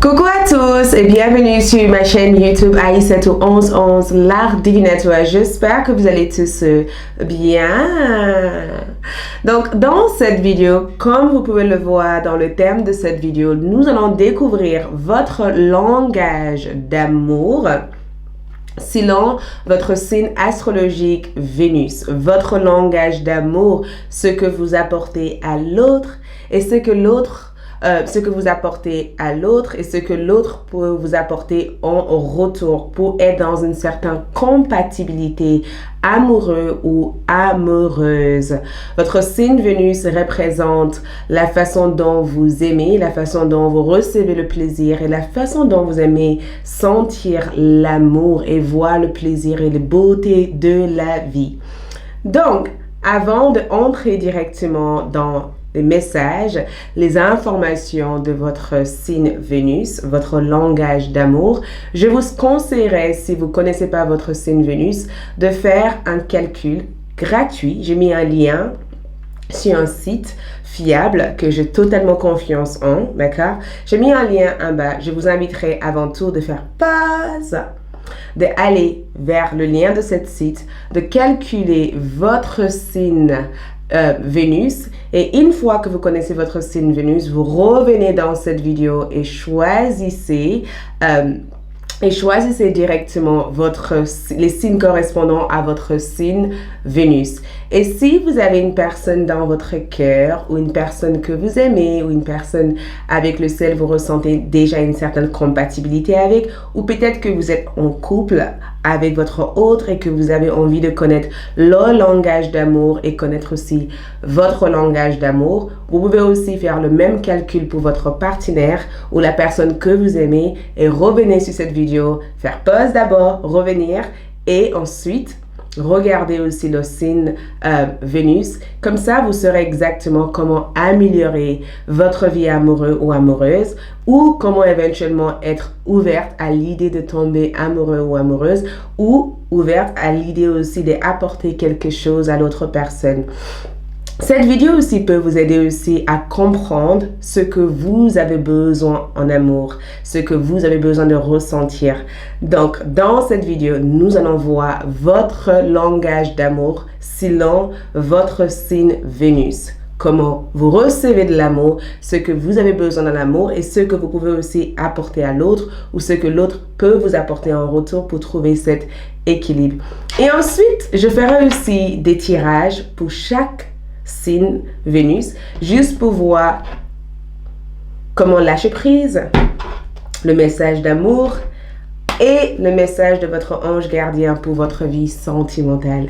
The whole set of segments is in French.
Coucou à tous et bienvenue sur ma chaîne YouTube Aïssatou1111 l'art divinatoire. J'espère que vous allez tous bien. Donc dans cette vidéo, comme vous pouvez le voir dans le thème de cette vidéo, nous allons découvrir votre langage d'amour selon votre signe astrologique Vénus, votre langage d'amour, ce que vous apportez à l'autre et ce que vous apportez à l'autre et ce que l'autre peut vous apporter en retour pour être dans une certaine compatibilité amoureux ou amoureuse. Votre signe Vénus représente la façon dont vous aimez, la façon dont vous recevez le plaisir et la façon dont vous aimez sentir l'amour et voir le plaisir et la beauté de la vie. Donc, avant d'entrer directement dans les messages, les informations de votre signe Vénus, votre langage d'amour, je vous conseillerais, si vous ne connaissez pas votre signe Vénus, de faire un calcul gratuit. J'ai mis un lien sur un site fiable que j'ai totalement confiance en, d'accord? J'ai mis un lien en bas. Je vous inviterai avant tout de faire pause, d'aller vers le lien de ce site, de calculer votre signe Vénus, et une fois que vous connaissez votre signe Vénus, vous revenez dans cette vidéo et choisissez directement les signes correspondant à votre signe Vénus. Et si vous avez une personne dans votre cœur ou une personne que vous aimez ou une personne avec laquelle vous ressentez déjà une certaine compatibilité avec, ou peut-être que vous êtes en couple avec votre autre et que vous avez envie de connaître leur langage d'amour et connaître aussi votre langage d'amour, vous pouvez aussi faire le même calcul pour votre partenaire ou la personne que vous aimez et revenez sur cette vidéo, faire pause d'abord, revenir et ensuite regardez aussi le signe Vénus. Comme ça, vous saurez exactement comment améliorer votre vie amoureuse ou amoureuse ou comment éventuellement être ouverte à l'idée de tomber amoureux ou amoureuse ou ouverte à l'idée aussi d'apporter quelque chose à l'autre personne. Cette vidéo aussi peut vous aider aussi à comprendre ce que vous avez besoin en amour, ce que vous avez besoin de ressentir. Donc, dans cette vidéo, nous allons voir votre langage d'amour selon votre signe Vénus. Comment vous recevez de l'amour, ce que vous avez besoin de l'amour et ce que vous pouvez aussi apporter à l'autre ou ce que l'autre peut vous apporter en retour pour trouver cet équilibre. Et ensuite, je ferai aussi des tirages pour chaque signe Vénus, juste pour voir comment lâcher prise, le message d'amour et le message de votre ange gardien pour votre vie sentimentale.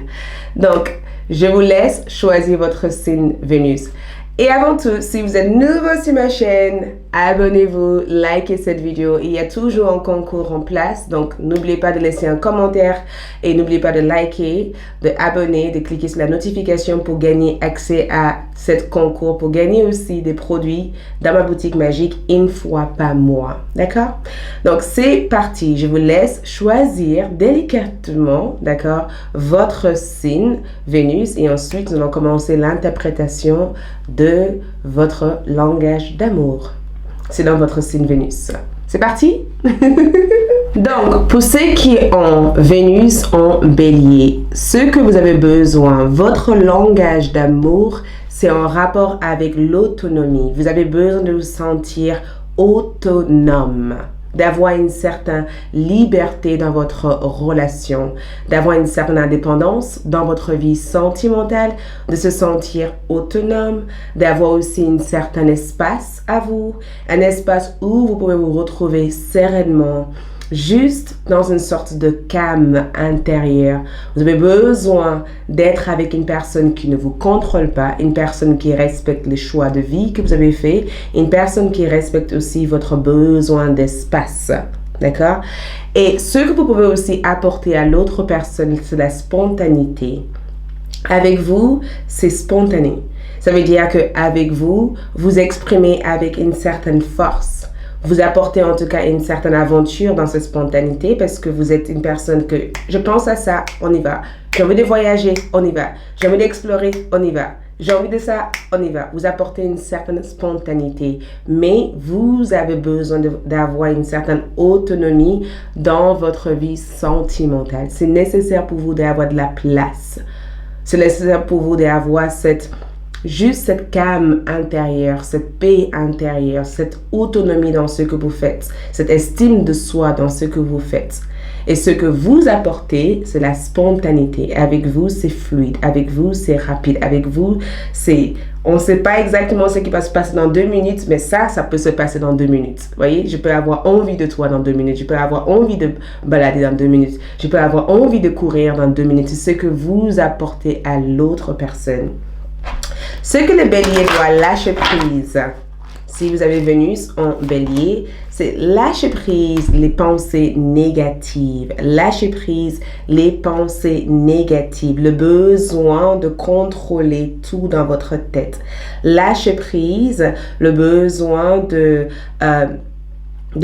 Donc, je vous laisse choisir votre signe Vénus. Et avant tout, si vous êtes nouveau sur ma chaîne, abonnez-vous, likez cette vidéo. Il y a toujours un concours en place, donc n'oubliez pas de laisser un commentaire et n'oubliez pas de liker, de abonner, de cliquer sur la notification pour gagner accès à ce concours, pour gagner aussi des produits dans ma boutique magique une fois par mois. D'accord? Donc c'est parti, je vous laisse choisir délicatement, d'accord, votre signe Vénus et ensuite nous allons commencer l'interprétation de votre langage d'amour. C'est dans votre signe Vénus. C'est parti? Donc, pour ceux qui ont Vénus en bélier, ce que vous avez besoin, votre langage d'amour, c'est en rapport avec l'autonomie. Vous avez besoin de vous sentir autonome, d'avoir une certaine liberté dans votre relation, d'avoir une certaine indépendance dans votre vie sentimentale, de se sentir autonome, d'avoir aussi un certain espace à vous, un espace où vous pouvez vous retrouver sereinement, juste dans une sorte de calme intérieur. Vous avez besoin d'être avec une personne qui ne vous contrôle pas, une personne qui respecte les choix de vie que vous avez fait, une personne qui respecte aussi votre besoin d'espace. D'accord? Et ce que vous pouvez aussi apporter à l'autre personne, c'est la spontanéité. Avec vous, c'est spontané. Ça veut dire qu'avec vous, vous exprimez avec une certaine force. Vous apportez en tout cas une certaine aventure dans cette spontanéité parce que vous êtes une personne que je pense à ça, on y va. J'ai envie de voyager, on y va. J'ai envie d'explorer, on y va. j'ai envie de ça, on y va. Vous apportez une certaine spontanéité, mais vous avez besoin d'avoir une certaine autonomie dans votre vie sentimentale. C'est nécessaire pour vous d'avoir de la place. C'est nécessaire pour vous d'avoir juste cette calme intérieure, cette paix intérieure, cette autonomie dans ce que vous faites, cette estime de soi dans ce que vous faites. Et ce que vous apportez, c'est la spontanéité. Avec vous, c'est fluide. Avec vous, c'est rapide. Avec vous, on ne sait pas exactement ce qui va se passer dans 2 minutes, mais ça peut se passer dans 2 minutes. Vous voyez, je peux avoir envie de toi dans 2 minutes. Je peux avoir envie de balader dans 2 minutes. Je peux avoir envie de courir dans 2 minutes. C'est ce que vous apportez à l'autre personne. Ce que le bélier doit lâcher prise, si vous avez Vénus en bélier, c'est lâcher prise les pensées négatives. Lâcher prise les pensées négatives. Le besoin de contrôler tout dans votre tête. Lâcher prise le besoin de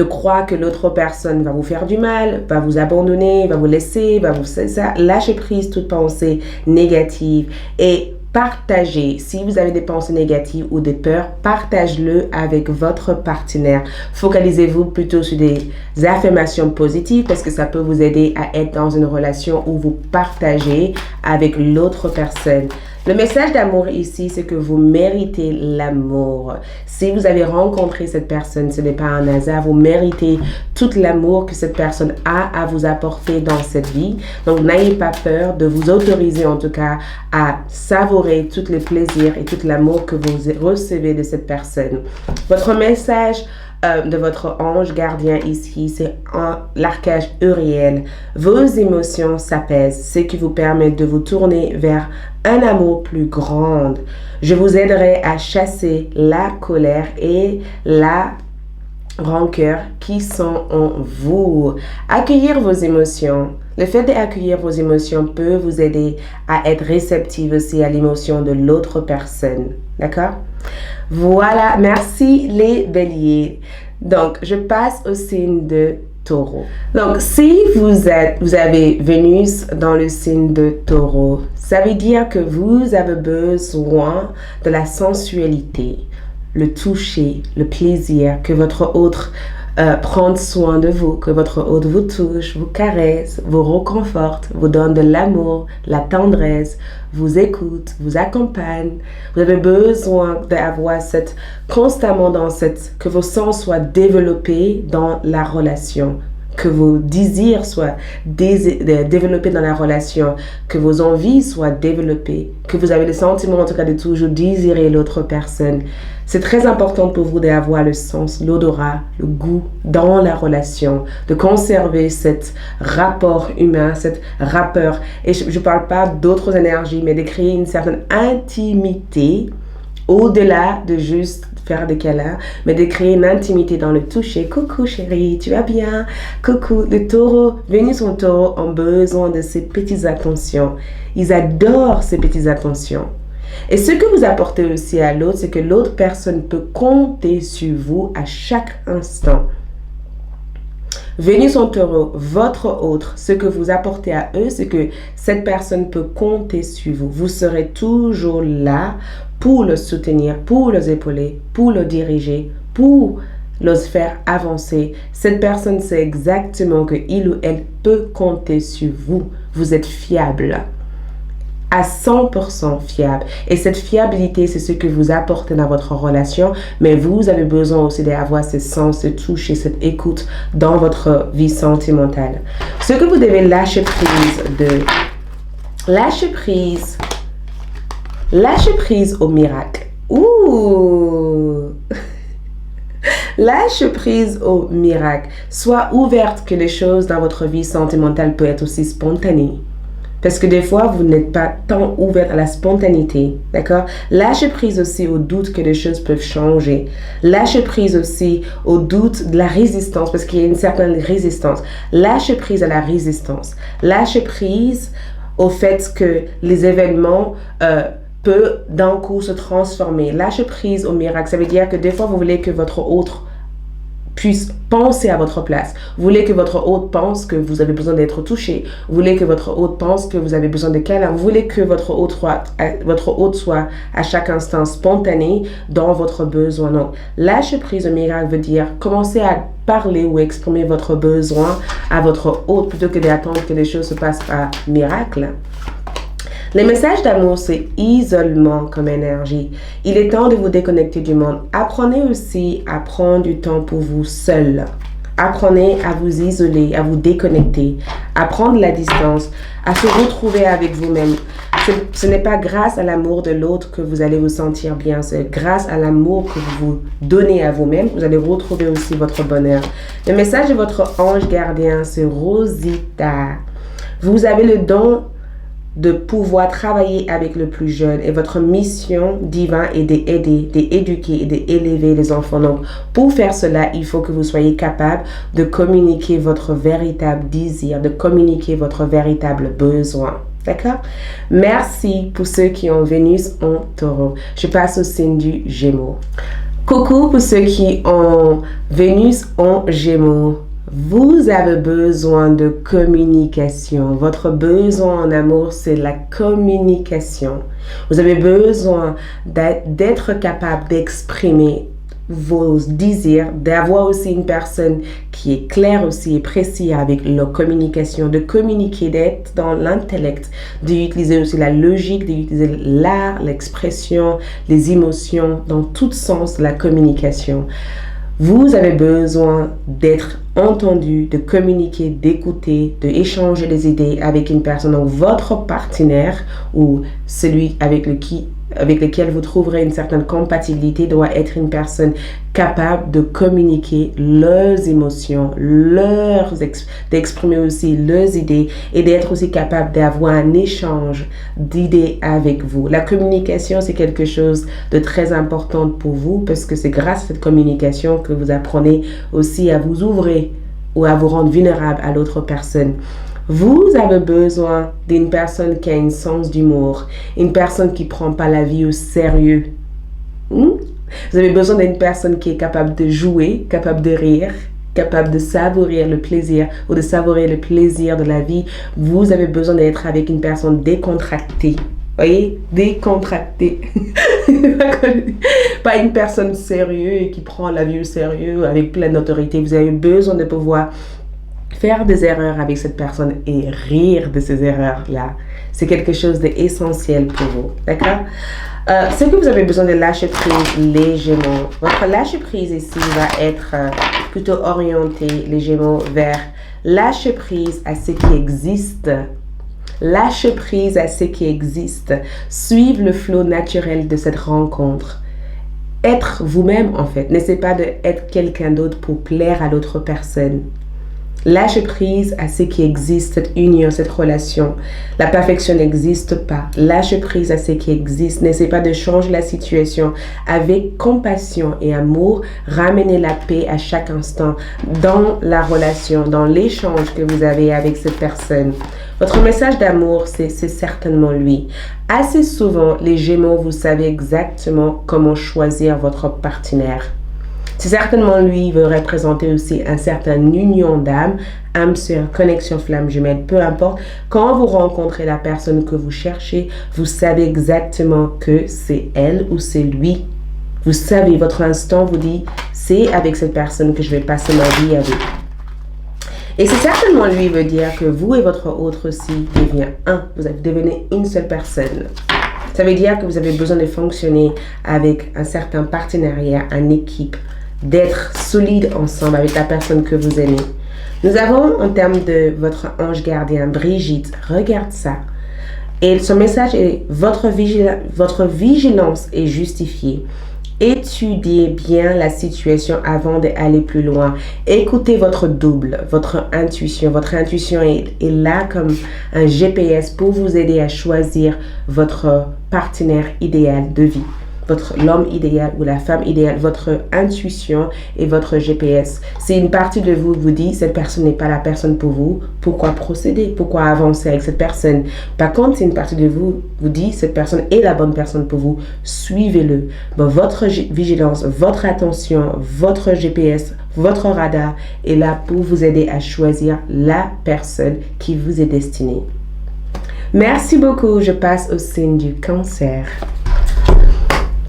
croire que l'autre personne va vous faire du mal, va vous abandonner, va vous laisser, c'est ça. Lâcher prise toute pensée négative et partagez. Si vous avez des pensées négatives ou des peurs, partagez-le avec votre partenaire. Focalisez-vous plutôt sur des affirmations positives parce que ça peut vous aider à être dans une relation où vous partagez avec l'autre personne. Le message d'amour ici, c'est que vous méritez l'amour. Si vous avez rencontré cette personne, ce n'est pas un hasard. Vous méritez tout l'amour que cette personne a à vous apporter dans cette vie. Donc, n'ayez pas peur de vous autoriser, en tout cas, à savourer tous les plaisirs et tout l'amour que vous recevez de cette personne. Votre message de votre ange gardien ici, c'est l'archange Uriel. Vos émotions s'apaisent, ce qui vous permet de vous tourner vers un amour plus grand. Je vous aiderai à chasser la colère et la rancœur qui sont en vous. Accueillir vos émotions. Le fait d'accueillir vos émotions peut vous aider à être réceptive aussi à l'émotion de l'autre personne. D'accord? Voilà, merci les béliers. Donc, je passe au signe de Taureau. Donc, si vous avez Vénus dans le signe de Taureau, ça veut dire que vous avez besoin de la sensualité, le toucher, le plaisir, que votre autre prenne soin de vous, que votre hôte vous touche, vous caresse, vous réconforte, vous donne de l'amour, la tendresse, vous écoute, vous accompagne. Vous avez besoin d'avoir constamment que vos sens soient développés dans la relation, que vos désirs soient développés dans la relation, que vos envies soient développées, que vous avez le sentiment en tout cas de toujours désirer l'autre personne. C'est très important pour vous d'avoir le sens, l'odorat, le goût dans la relation, de conserver cet rapport humain, cette rappeur. Et je ne parle pas d'autres énergies, mais de créer une certaine intimité au-delà de juste faire des câlins, mais de créer une intimité dans le toucher. Coucou chérie, tu vas bien? Coucou. Les taureaux, Vénus en taureau ont besoin de ces petites attentions. Ils adorent ces petites attentions. Et ce que vous apportez aussi à l'autre, c'est que l'autre personne peut compter sur vous à chaque instant. Vénus en taureau, votre autre, ce que vous apportez à eux, c'est que cette personne peut compter sur vous. Vous serez toujours là pour le soutenir, pour les épauler, pour le diriger, pour les faire avancer. Cette personne sait exactement qu'il ou elle peut compter sur vous. Vous êtes fiable. À 100% fiable. Et cette fiabilité, c'est ce que vous apportez dans votre relation, mais vous avez besoin aussi d'avoir ce sens, ce toucher, cette écoute dans votre vie sentimentale. Ce que vous devez lâcher prise au miracle. Ouh! Lâche prise au miracle. Sois ouverte que les choses dans votre vie sentimentale peuvent être aussi spontanées. Parce que des fois, vous n'êtes pas tant ouverte à la spontanéité, d'accord? Lâchez prise aussi au doute que les choses peuvent changer. Lâchez prise aussi au doute de la résistance, parce qu'il y a une certaine résistance. Lâchez prise à la résistance. Lâchez prise au fait que les événements peuvent d'un coup se transformer. Lâchez prise au miracle. Ça veut dire que des fois, vous voulez que votre autre puisse penser à votre place. Vous voulez que votre hôte pense que vous avez besoin d'être touché. Vous voulez que votre hôte pense que vous avez besoin de câlin. Vous voulez que votre hôte soit à chaque instant spontané dans votre besoin. Donc, lâcher prise au miracle veut dire commencer à parler ou exprimer votre besoin à votre hôte plutôt que d'attendre que les choses se passent par miracle. Les messages d'amour, c'est isolement comme énergie. Il est temps de vous déconnecter du monde. Apprenez aussi à prendre du temps pour vous seul. Apprenez à vous isoler, à vous déconnecter, à prendre la distance, à se retrouver avec vous-même. Ce n'est pas grâce à l'amour de l'autre que vous allez vous sentir bien. C'est grâce à l'amour que vous vous donnez à vous-même. Vous allez retrouver aussi votre bonheur. Le message de votre ange gardien, c'est Rosita. Vous avez le don de pouvoir travailler avec le plus jeune et votre mission divine est d'aider, d'éduquer et d'élever les enfants. Donc, pour faire cela, il faut que vous soyez capable de communiquer votre véritable désir, de communiquer votre véritable besoin. D'accord? Merci pour ceux qui ont Vénus en Taureau. Je passe au signe du Gémeaux. Coucou pour ceux qui ont Vénus en Gémeaux. Vous avez besoin de communication. Votre besoin en amour, c'est la communication. Vous avez besoin d'être capable d'exprimer vos désirs, d'avoir aussi une personne qui est claire aussi et précise avec la communication, de communiquer, d'être dans l'intellect, d'utiliser aussi la logique, d'utiliser l'art, l'expression, les émotions, dans tout sens de la communication. Vous avez besoin d'être entendu, de communiquer, d'écouter, d'échanger des idées avec une personne. Donc, votre partenaire ou celui avec lequel vous trouverez une certaine compatibilité doit être une personne capable de communiquer leurs émotions, d'exprimer aussi leurs idées et d'être aussi capable d'avoir un échange d'idées avec vous. La communication, c'est quelque chose de très important pour vous parce que c'est grâce à cette communication que vous apprenez aussi à vous ouvrir ou à vous rendre vulnérable à l'autre personne. Vous avez besoin d'une personne qui a un sens d'humour, une personne qui ne prend pas la vie au sérieux. Vous avez besoin d'une personne qui est capable de jouer, capable de rire, capable de savourer le plaisir ou de savourer le plaisir de la vie. Vous avez besoin d'être avec une personne décontractée. Voyez, décontractée. Pas une personne sérieuse et qui prend la vie au sérieux avec plein d'autorité. Vous avez besoin de pouvoir faire des erreurs avec cette personne et rire de ces erreurs-là. C'est quelque chose d'essentiel pour vous. D'accord? Ce que vous avez besoin de lâcher prise, les Gémeaux. Votre lâcher prise ici va être plutôt orienté, les Gémeaux, vers lâcher prise à ce qui existe. Lâcher prise à ce qui existe. Suivre le flot naturel de cette rencontre. Être vous-même, en fait. N'essayez pas d'être quelqu'un d'autre pour plaire à l'autre personne. Lâchez prise à ce qui existe, cette union, cette relation. La perfection n'existe pas. Lâchez prise à ce qui existe. N'essayez pas de changer la situation. Avec compassion et amour, ramenez la paix à chaque instant dans la relation, dans l'échange que vous avez avec cette personne. Votre message d'amour, c'est certainement lui. Assez souvent, les Gémeaux, vous savez exactement comment choisir votre partenaire. C'est certainement lui, il veut représenter aussi un certain union d'âme, âme sœur, connexion flamme jumelle, peu importe. Quand vous rencontrez la personne que vous cherchez, vous savez exactement que c'est elle ou c'est lui. Vous savez, votre instinct vous dit, c'est avec cette personne que je vais passer ma vie avec. Et c'est certainement lui veut dire que vous et votre autre aussi devient un. Vous devenez une seule personne. Ça veut dire que vous avez besoin de fonctionner avec un certain partenariat, une équipe, d'être solide ensemble avec la personne que vous aimez. Nous avons en termes de votre ange gardien, Brigitte, regarde ça. Et son message est, votre vigilance est justifiée. Étudiez bien la situation avant d'aller plus loin. Écoutez votre double, votre intuition. Votre intuition est là comme un GPS pour vous aider à choisir votre partenaire idéal de vie. l'homme idéal ou la femme idéale, votre intuition et votre GPS. Si une partie de vous vous dit cette personne n'est pas la personne pour vous, pourquoi procéder? Pourquoi avancer avec cette personne? Par contre, si une partie de vous vous dit cette personne est la bonne personne pour vous, suivez-le. Bon, votre vigilance, votre attention, votre GPS, votre radar est là pour vous aider à choisir la personne qui vous est destinée. Merci beaucoup. Je passe au signe du Cancer.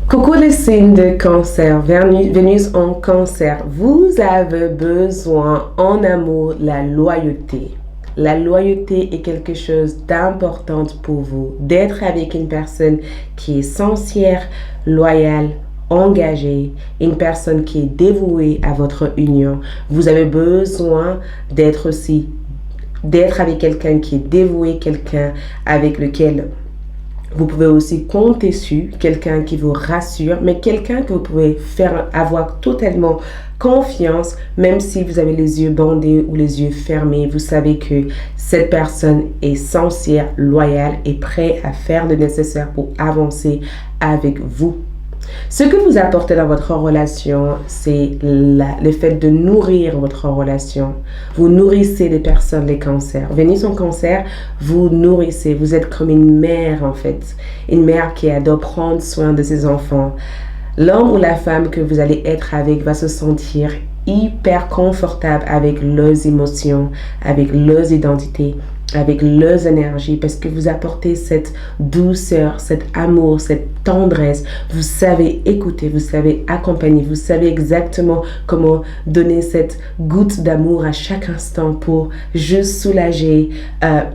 Coucou les signes de Cancer, Vénus en Cancer. Vous avez besoin en amour de la loyauté. La loyauté est quelque chose d'important pour vous. D'être avec une personne qui est sincère, loyale, engagée, une personne qui est dévouée à votre union. Vous avez besoin d'être avec quelqu'un qui est dévoué, quelqu'un avec lequel vous pouvez aussi compter sur, quelqu'un qui vous rassure, mais quelqu'un que vous pouvez avoir totalement confiance, même si vous avez les yeux bandés ou les yeux fermés. Vous savez que cette personne est sincère, loyale et prête à faire le nécessaire pour avancer avec vous. Ce que vous apportez dans votre relation, c'est le fait de nourrir votre relation. Vous nourrissez les personnes, les cancers. Vénus en Cancer, vous nourrissez. Vous êtes comme une mère en fait. Une mère qui adore prendre soin de ses enfants. L'homme ou la femme que vous allez être avec va se sentir hyper confortable avec leurs émotions, avec leurs identités, avec leurs énergies, parce que vous apportez cette douceur, cet amour, cette tendresse. Vous savez écouter, vous savez accompagner, vous savez exactement comment donner cette goutte d'amour à chaque instant pour juste soulager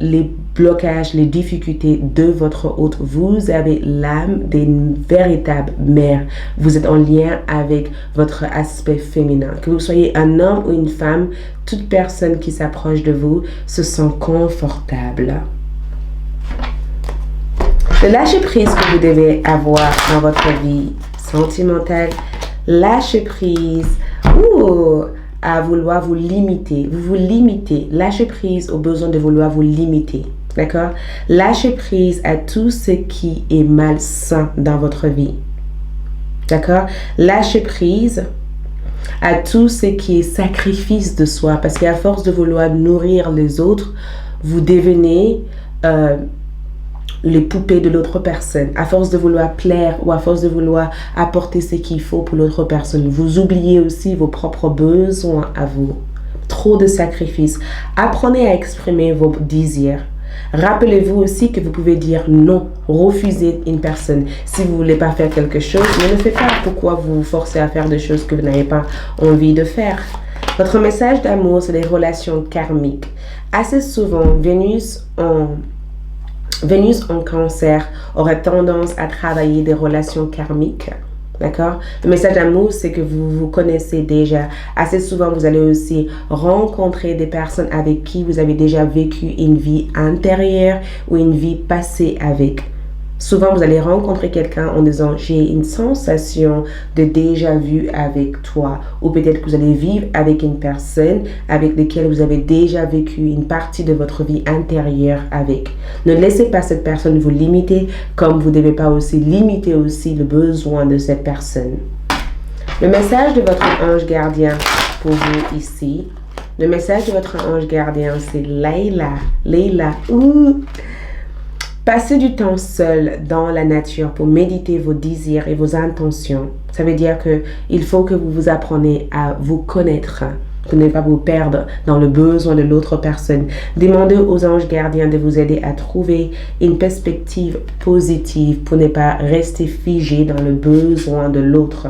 les blocages, les difficultés de votre hôte. Vous avez l'âme d'une véritable mère. Vous êtes en lien avec votre aspect féminin. Que vous soyez un homme ou une femme, toute personne qui s'approche de vous se sent confortable. Le lâcher-prise que vous devez avoir dans votre vie sentimentale, lâcher-prise à vouloir vous limiter. Vous vous limitez. Lâcher-prise au besoin de vouloir vous limiter. D'accord? Lâcher-prise à tout ce qui est malsain dans votre vie. D'accord? Lâcher-prise à tout ce qui est sacrifice de soi. Parce qu'à force de vouloir nourrir les autres, vous devenez les poupées de l'autre personne. À force de vouloir plaire ou à force de vouloir apporter ce qu'il faut pour l'autre personne, vous oubliez aussi vos propres besoins à vous. Trop de sacrifices. Apprenez à exprimer vos désirs. Rappelez-vous aussi que vous pouvez dire non, refuser une personne. Si vous ne voulez pas faire quelque chose, ne le faites pas. Pourquoi vous vous forcez à faire des choses que vous n'avez pas envie de faire? Votre message d'amour, c'est les relations karmiques. Assez souvent, Vénus en Cancer aurait tendance à travailler des relations karmiques. D'accord? Le message d'amour, c'est que vous vous connaissez déjà. Assez souvent, vous allez aussi rencontrer des personnes avec qui vous avez déjà vécu une vie antérieure ou une vie passée avec. Souvent, vous allez rencontrer quelqu'un en disant « j'ai une sensation de déjà vu avec toi » ou peut-être que vous allez vivre avec une personne avec laquelle vous avez déjà vécu une partie de votre vie intérieure avec. Ne laissez pas cette personne vous limiter, comme vous ne devez pas aussi limiter aussi le besoin de cette personne. Le message de votre ange gardien pour vous ici, le message de votre ange gardien, c'est Leila. Passez du temps seul dans la nature pour méditer vos désirs et vos intentions. Ça veut dire qu'il faut que vous appreniez à vous connaître, pour ne pas vous perdre dans le besoin de l'autre personne. Demandez aux anges gardiens de vous aider à trouver une perspective positive pour ne pas rester figé dans le besoin de l'autre.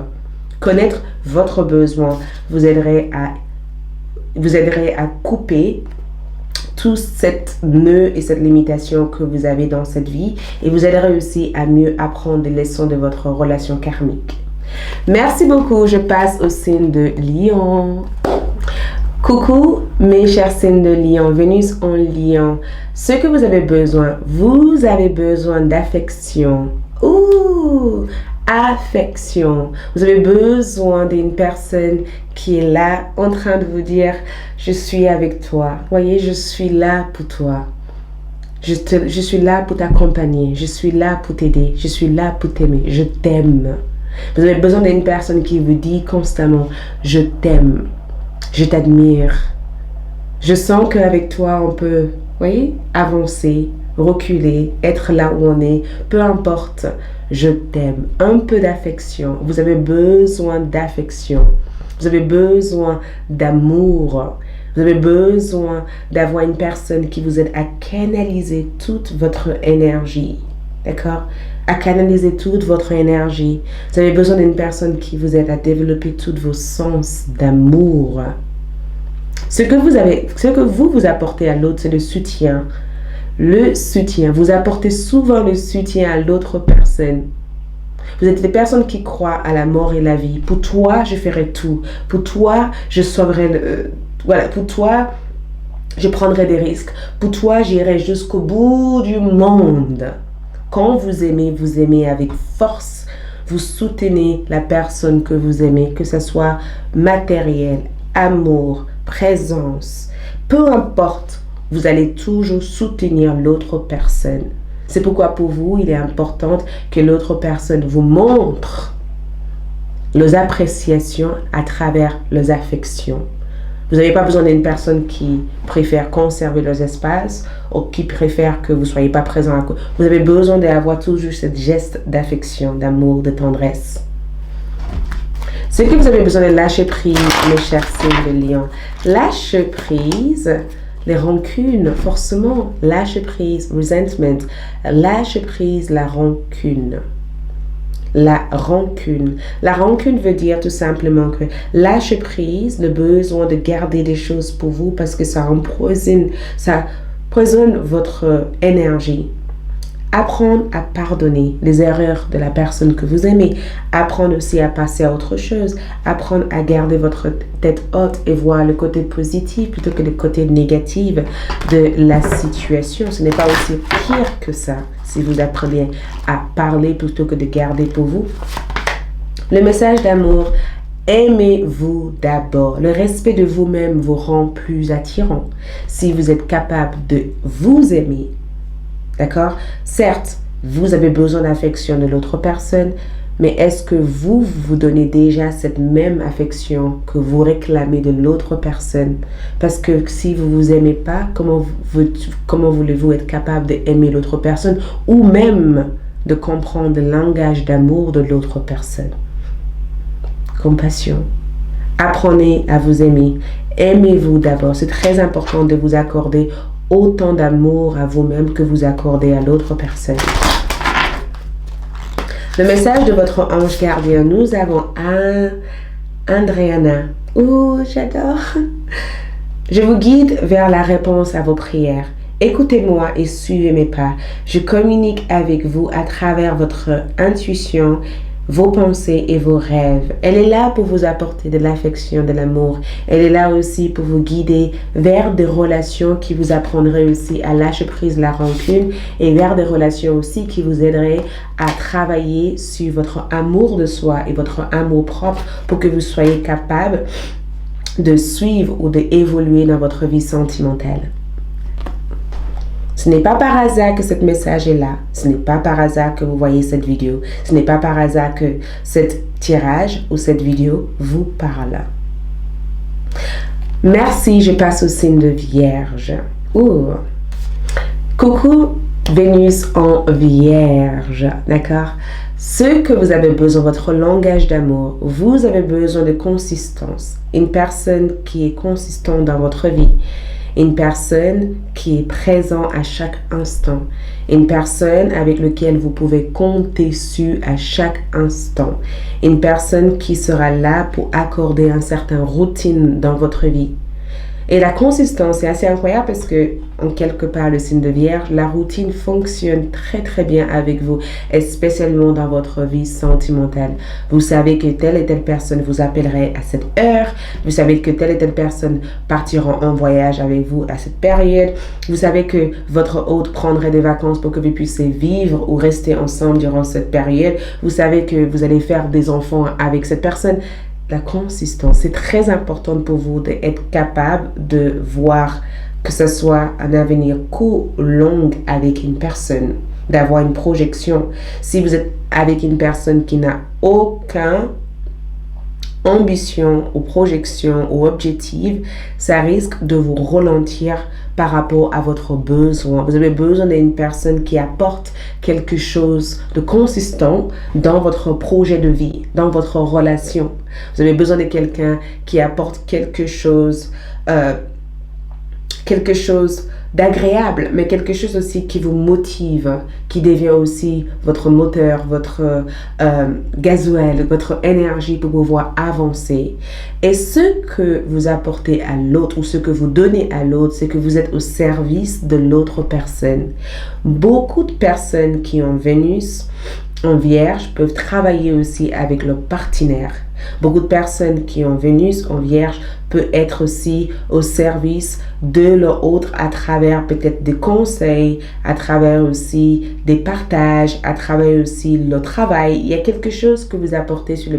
Connaître votre besoin vous aiderait à couper tout cette nœud et cette limitation que vous avez dans cette vie et vous aiderez aussi à mieux apprendre les leçons de votre relation karmique. Merci beaucoup, je passe au signe de Lion. Coucou mes chers signes de Lion, Vénus en Lion. Ce que vous avez besoin d'affection. Affection. Vous avez besoin d'une personne qui est là en train de vous dire je suis avec toi. Voyez, je suis là pour toi. Je suis là pour t'accompagner. Je suis là pour t'aider. Je suis là pour t'aimer. Je t'aime. Vous avez besoin d'une personne qui vous dit constamment, je t'aime. Je t'admire. Je sens qu'avec toi, on peut, voyez, avancer, reculer, être là où on est. Peu importe, je t'aime. Un peu d'affection. Vous avez besoin d'affection. Vous avez besoin d'amour. Vous avez besoin d'avoir une personne qui vous aide à canaliser toute votre énergie. D'accord? À canaliser toute votre énergie. Vous avez besoin d'une personne qui vous aide à développer tous vos sens d'amour. Ce que vous apportez à l'autre, c'est le soutien. Le soutien. Vous apportez souvent le soutien à l'autre personne. Vous êtes des personnes qui croient à la mort et la vie. Pour toi, je ferai tout. Pour toi, je sauverai voilà, pour toi, je prendrai des risques. Pour toi, j'irai jusqu'au bout du monde. Quand vous aimez avec force. Vous soutenez la personne que vous aimez, que ce soit matériel, amour, présence. Peu importe, vous allez toujours soutenir l'autre personne. C'est pourquoi pour vous, il est important que l'autre personne vous montre leurs appréciations à travers leurs affections. Vous n'avez pas besoin d'une personne qui préfère conserver leurs espaces ou qui préfère que vous ne soyez pas présent à côté. Vous avez besoin d'avoir toujours ce geste d'affection, d'amour, de tendresse. Ce que vous avez besoin de lâcher prise, mes chers signes de lion. Lâcher prise, les rancunes, forcément. Lâcher prise, resentment. Lâcher prise, la rancune. La rancune. La rancune veut dire tout simplement que lâcher prise, le besoin de garder des choses pour vous parce que ça empoisonne votre énergie. Apprendre à pardonner les erreurs de la personne que vous aimez. Apprendre aussi à passer à autre chose. Apprendre à garder votre tête haute et voir le côté positif plutôt que le côté négatif de la situation. Ce n'est pas aussi pire que ça si vous apprenez à parler plutôt que de garder pour vous. Le message d'amour, aimez-vous d'abord. Le respect de vous-même vous rend plus attirant. Si vous êtes capable de vous aimer, d'accord? Certes, vous avez besoin d'affection de l'autre personne, mais est-ce que vous vous donnez déjà cette même affection que vous réclamez de l'autre personne? Parce que si vous ne vous aimez pas, comment voulez-vous être capable d'aimer l'autre personne ou même de comprendre le langage d'amour de l'autre personne? Compassion. Apprenez à vous aimer. Aimez-vous d'abord. C'est très important de vous accorder autant d'amour à vous-même que vous accordez à l'autre personne. Le message de votre ange gardien, nous avons Andréana. Oh, j'adore. Je vous guide vers la réponse à vos prières. Écoutez-moi et suivez mes pas. Je communique avec vous à travers votre intuition, vos pensées et vos rêves. Elle est là pour vous apporter de l'affection, de l'amour. Elle est là aussi pour vous guider vers des relations qui vous apprendraient aussi à lâcher prise la rancune et vers des relations aussi qui vous aideraient à travailler sur votre amour de soi et votre amour propre pour que vous soyez capable de suivre ou d'évoluer dans votre vie sentimentale. Ce n'est pas par hasard que ce message est là. Ce n'est pas par hasard que vous voyez cette vidéo. Ce n'est pas par hasard que ce tirage ou cette vidéo vous parle. Merci, je passe au signe de Vierge. Ouh. Coucou Vénus en Vierge, d'accord? Ce que vous avez besoin, votre langage d'amour, vous avez besoin de consistance. Une personne qui est consistante dans votre vie. Une personne qui est présente à chaque instant. Une personne avec laquelle vous pouvez compter sur à chaque instant. Une personne qui sera là pour accorder une certaine routine dans votre vie. Et la consistance est assez incroyable parce que, en quelque part, le signe de Vierge, la routine fonctionne très très bien avec vous, et spécialement dans votre vie sentimentale. Vous savez que telle et telle personne vous appellerait à cette heure. Vous savez que telle et telle personne partira en voyage avec vous à cette période. Vous savez que votre hôte prendrait des vacances pour que vous puissiez vivre ou rester ensemble durant cette période. Vous savez que vous allez faire des enfants avec cette personne. La consistance, c'est très important pour vous d'être capable de voir que ce soit un avenir court ou long avec une personne, d'avoir une projection. Si vous êtes avec une personne qui n'a aucune ambition ou projection ou objectif, ça risque de vous ralentir par rapport à votre besoin. Vous avez besoin d'une personne qui apporte quelque chose de consistant dans votre projet de vie, dans votre relation. Vous avez besoin de quelqu'un qui apporte quelque chose d'agréable, mais quelque chose aussi qui vous motive, qui devient aussi votre moteur, votre gasoil, votre énergie pour pouvoir avancer. Et ce que vous apportez à l'autre ou ce que vous donnez à l'autre, c'est que vous êtes au service de l'autre personne. Beaucoup de personnes qui ont Vénus en Vierge peuvent travailler aussi avec leur partenaire. Beaucoup de personnes qui ont Vénus en Vierge peuvent être aussi au service de l'autre à travers peut-être des conseils, à travers aussi des partages, à travers aussi le travail. Il y a quelque chose que vous apportez sur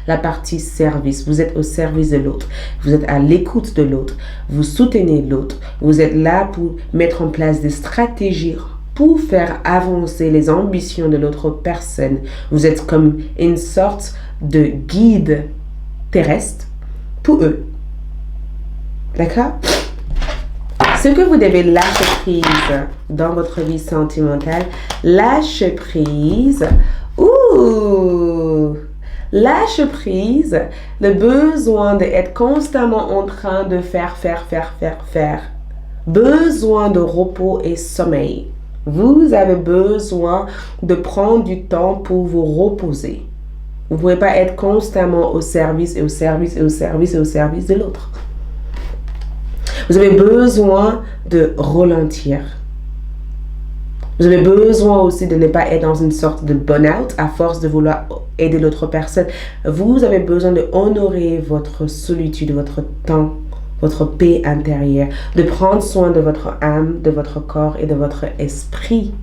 la partie service. Vous êtes au service de l'autre. Vous êtes à l'écoute de l'autre. Vous soutenez l'autre. Vous êtes là pour mettre en place des stratégies pour faire avancer les ambitions de l'autre personne. Vous êtes comme une sorte de guide terrestre pour eux. D'accord? Ce que vous devez lâcher prise dans votre vie sentimentale, lâche prise. Lâche prise le besoin d'être constamment en train de faire. Besoin de repos et sommeil. Vous avez besoin de prendre du temps pour vous reposer. Vous ne pouvez pas être constamment au service de l'autre. Vous avez besoin de ralentir. Vous avez besoin aussi de ne pas être dans une sorte de burn-out à force de vouloir aider l'autre personne. Vous avez besoin de honorer votre solitude, votre temps, votre paix intérieure, de prendre soin de votre âme, de votre corps et de votre esprit.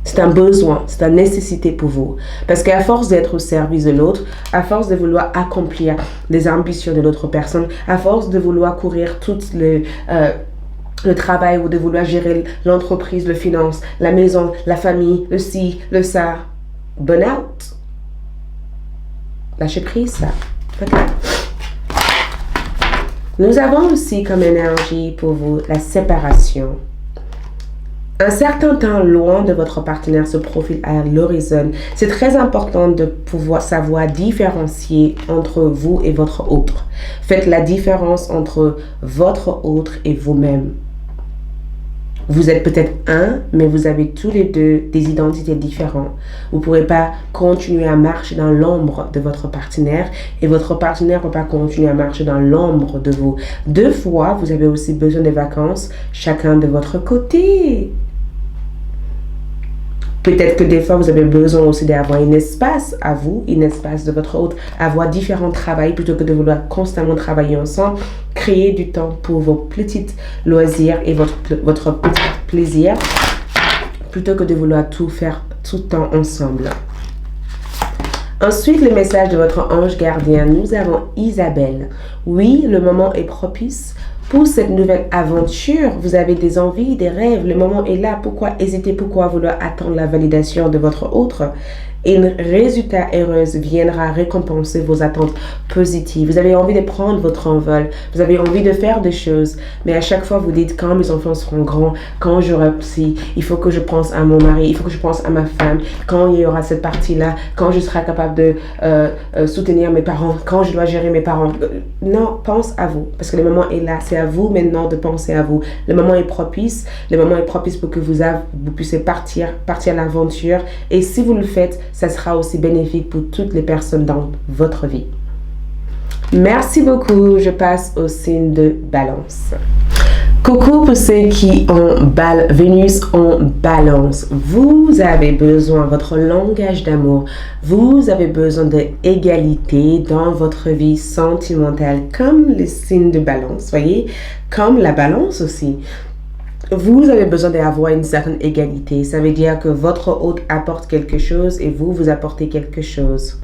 C'est un besoin, c'est une nécessité pour vous. Parce qu'à force d'être au service de l'autre, à force de vouloir accomplir les ambitions de l'autre personne, à force de vouloir courir tout le travail ou de vouloir gérer l'entreprise, le finance, la maison, la famille, le ci, le ça, burn-out. Lâchez prise, ça. Okay. Nous avons aussi comme énergie pour vous la séparation. Un certain temps loin de votre partenaire se profile à l'horizon. C'est très important de pouvoir savoir différencier entre vous et votre autre. Faites la différence entre votre autre et vous-même. Vous êtes peut-être un, mais vous avez tous les deux des identités différentes. Vous ne pourrez pas continuer à marcher dans l'ombre de votre partenaire et votre partenaire ne peut pas continuer à marcher dans l'ombre de vous. Deux fois, vous avez aussi besoin de vacances, chacun de votre côté. Peut-être que des fois, vous avez besoin aussi d'avoir un espace à vous, un espace de votre autre, avoir différents travails plutôt que de vouloir constamment travailler ensemble. Créer du temps pour vos petits loisirs et votre petit plaisir plutôt que de vouloir tout faire tout le temps ensemble. Ensuite, le message de votre ange gardien, nous avons Isabelle. Oui, le moment est propice. Pour cette nouvelle aventure, vous avez des envies, des rêves. Le moment est là. Pourquoi hésiter? Pourquoi vouloir attendre la validation de votre autre? Et un résultat heureux viendra récompenser vos attentes positives. Vous avez envie de prendre votre envol. Vous avez envie de faire des choses. Mais à chaque fois, vous dites, quand mes enfants seront grands, quand j'aurai psy, il faut que je pense à mon mari, il faut que je pense à ma femme, quand il y aura cette partie-là, quand je serai capable de soutenir mes parents, quand je dois gérer mes parents. Non, pense à vous. Parce que le moment est là. C'est à vous maintenant de penser à vous. Le moment est propice. Le moment est propice pour que vous puissiez partir à l'aventure. Et si vous le faites, ça sera aussi bénéfique pour toutes les personnes dans votre vie. Merci beaucoup. Je passe au signe de Balance. Coucou pour ceux qui ont Vénus en Balance. Vous avez besoin, votre langage d'amour, vous avez besoin d'égalité dans votre vie sentimentale, comme les signes de Balance, voyez, comme la Balance aussi. Vous avez besoin d'avoir une certaine égalité. Ça veut dire que votre hôte apporte quelque chose et vous apportez quelque chose.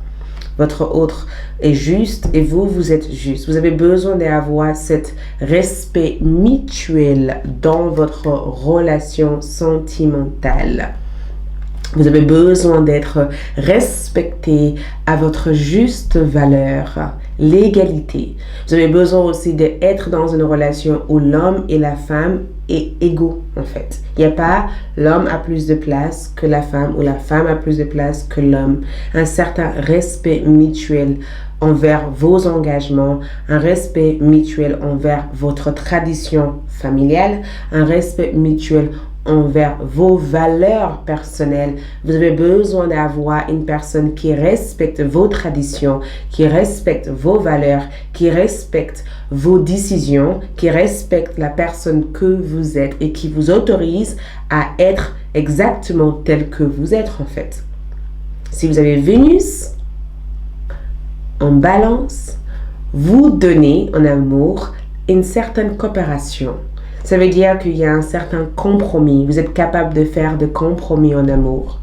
votre autre est juste et vous, vous êtes juste. Vous avez besoin d'avoir cet respect mutuel dans votre relation sentimentale. Vous avez besoin d'être respecté à votre juste valeur, l'égalité. Vous avez besoin aussi d'être dans une relation où l'homme et la femme est égaux en fait. Il n'y a pas l'homme a plus de place que la femme ou la femme a plus de place que l'homme. Un certain respect mutuel envers vos engagements, un respect mutuel envers votre tradition familiale, un respect mutuel envers vos valeurs personnelles. Vous avez besoin d'avoir une personne qui respecte vos traditions, qui respecte vos valeurs, qui respecte vos décisions, qui respecte la personne que vous êtes et qui vous autorise à être exactement tel que vous êtes en fait. Si vous avez Vénus en balance, vous donnez en amour une certaine coopération. Ça veut dire qu'il y a un certain compromis. Vous êtes capable de faire des compromis en amour.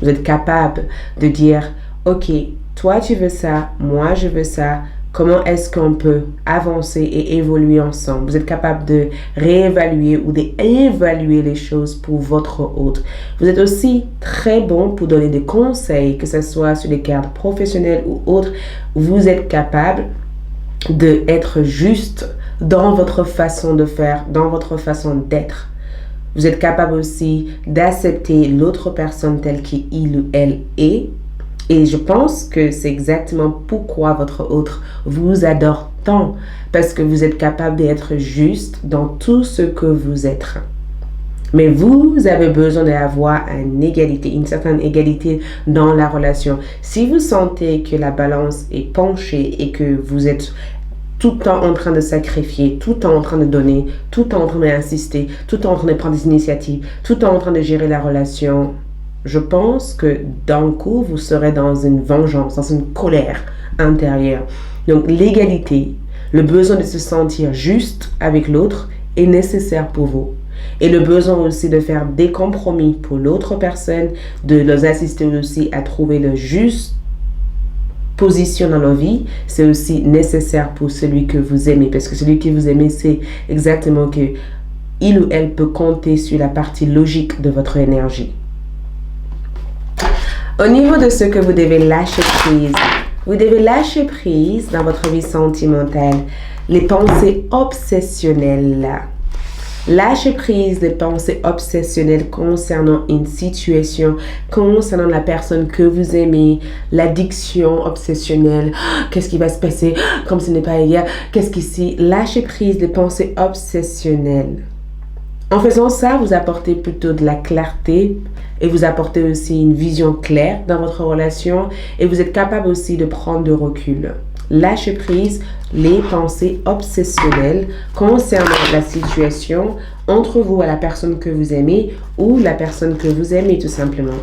Vous êtes capable de dire, ok, toi tu veux ça, moi je veux ça. Comment est-ce qu'on peut avancer et évoluer ensemble? Vous êtes capable de réévaluer ou d'évaluer les choses pour votre autre. Vous êtes aussi très bon pour donner des conseils, que ce soit sur les cadres professionnels ou autres. Vous êtes capable d'être juste dans votre façon de faire, dans votre façon d'être. Vous êtes capable aussi d'accepter l'autre personne telle qu'il ou elle est. Et je pense que c'est exactement pourquoi votre autre vous adore tant. Parce que vous êtes capable d'être juste dans tout ce que vous êtes. Mais vous avez besoin d'avoir une égalité, une certaine égalité dans la relation. Si vous sentez que la balance est penchée et que vous êtes tout le temps en train de sacrifier, tout le temps en train de donner, tout le temps en train d'insister, tout le temps en train de prendre des initiatives, tout le temps en train de gérer la relation, je pense que d'un coup, vous serez dans une vengeance, dans une colère intérieure. Donc l'égalité, le besoin de se sentir juste avec l'autre est nécessaire pour vous. Et le besoin aussi de faire des compromis pour l'autre personne, de les assister aussi à trouver le juste position dans la vie, c'est aussi nécessaire pour celui que vous aimez. Parce que celui que vous aimez, c'est exactement que il ou elle peut compter sur la partie logique de votre énergie. Au niveau de ce que vous devez lâcher prise, vous devez lâcher prise dans votre vie sentimentale les pensées obsessionnelles. Lâchez prise des pensées obsessionnelles concernant une situation, concernant la personne que vous aimez, l'addiction obsessionnelle. Qu'est-ce qui va se passer? Comme ce n'est pas hier. Qu'est-ce qu'ici? Lâchez prise des pensées obsessionnelles. En faisant ça, vous apportez plutôt de la clarté et vous apportez aussi une vision claire dans votre relation et vous êtes capable aussi de prendre de recul. Lâchez prise les pensées obsessionnelles concernant la situation entre vous et la personne que vous aimez ou la personne que vous aimez tout simplement.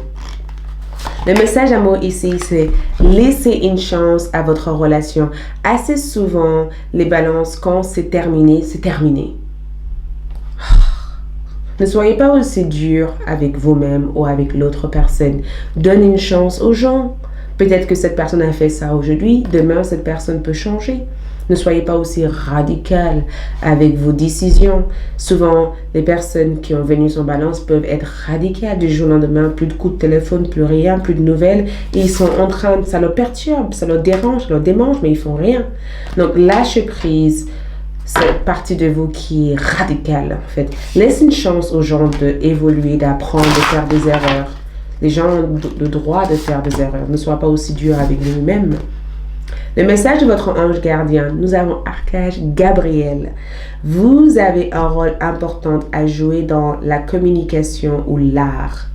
Le message à moi ici, c'est laisser une chance à votre relation. Assez souvent, les balances, quand c'est terminé, c'est terminé. Ne soyez pas aussi dur avec vous-même ou avec l'autre personne. Donnez une chance aux gens. Peut-être que cette personne a fait ça aujourd'hui, demain cette personne peut changer. Ne soyez pas aussi radical avec vos décisions. Souvent, les personnes qui ont Vénus en balance peuvent être radicales du jour au lendemain. Plus de coups de téléphone, plus rien, plus de nouvelles. Et ils sont en train, ça leur perturbe, ça leur dérange, ça leur démange, mais ils font rien. Donc, lâchez prise. Cette partie de vous qui est radicale, en fait. Laissez une chance aux gens d'évoluer, d'apprendre, de faire des erreurs. Les gens ont le droit de faire des erreurs. Ne soyez pas aussi dur avec vous-même. Le message de votre ange gardien, nous avons Archange Gabriel. Vous avez un rôle important à jouer dans la communication ou l'art.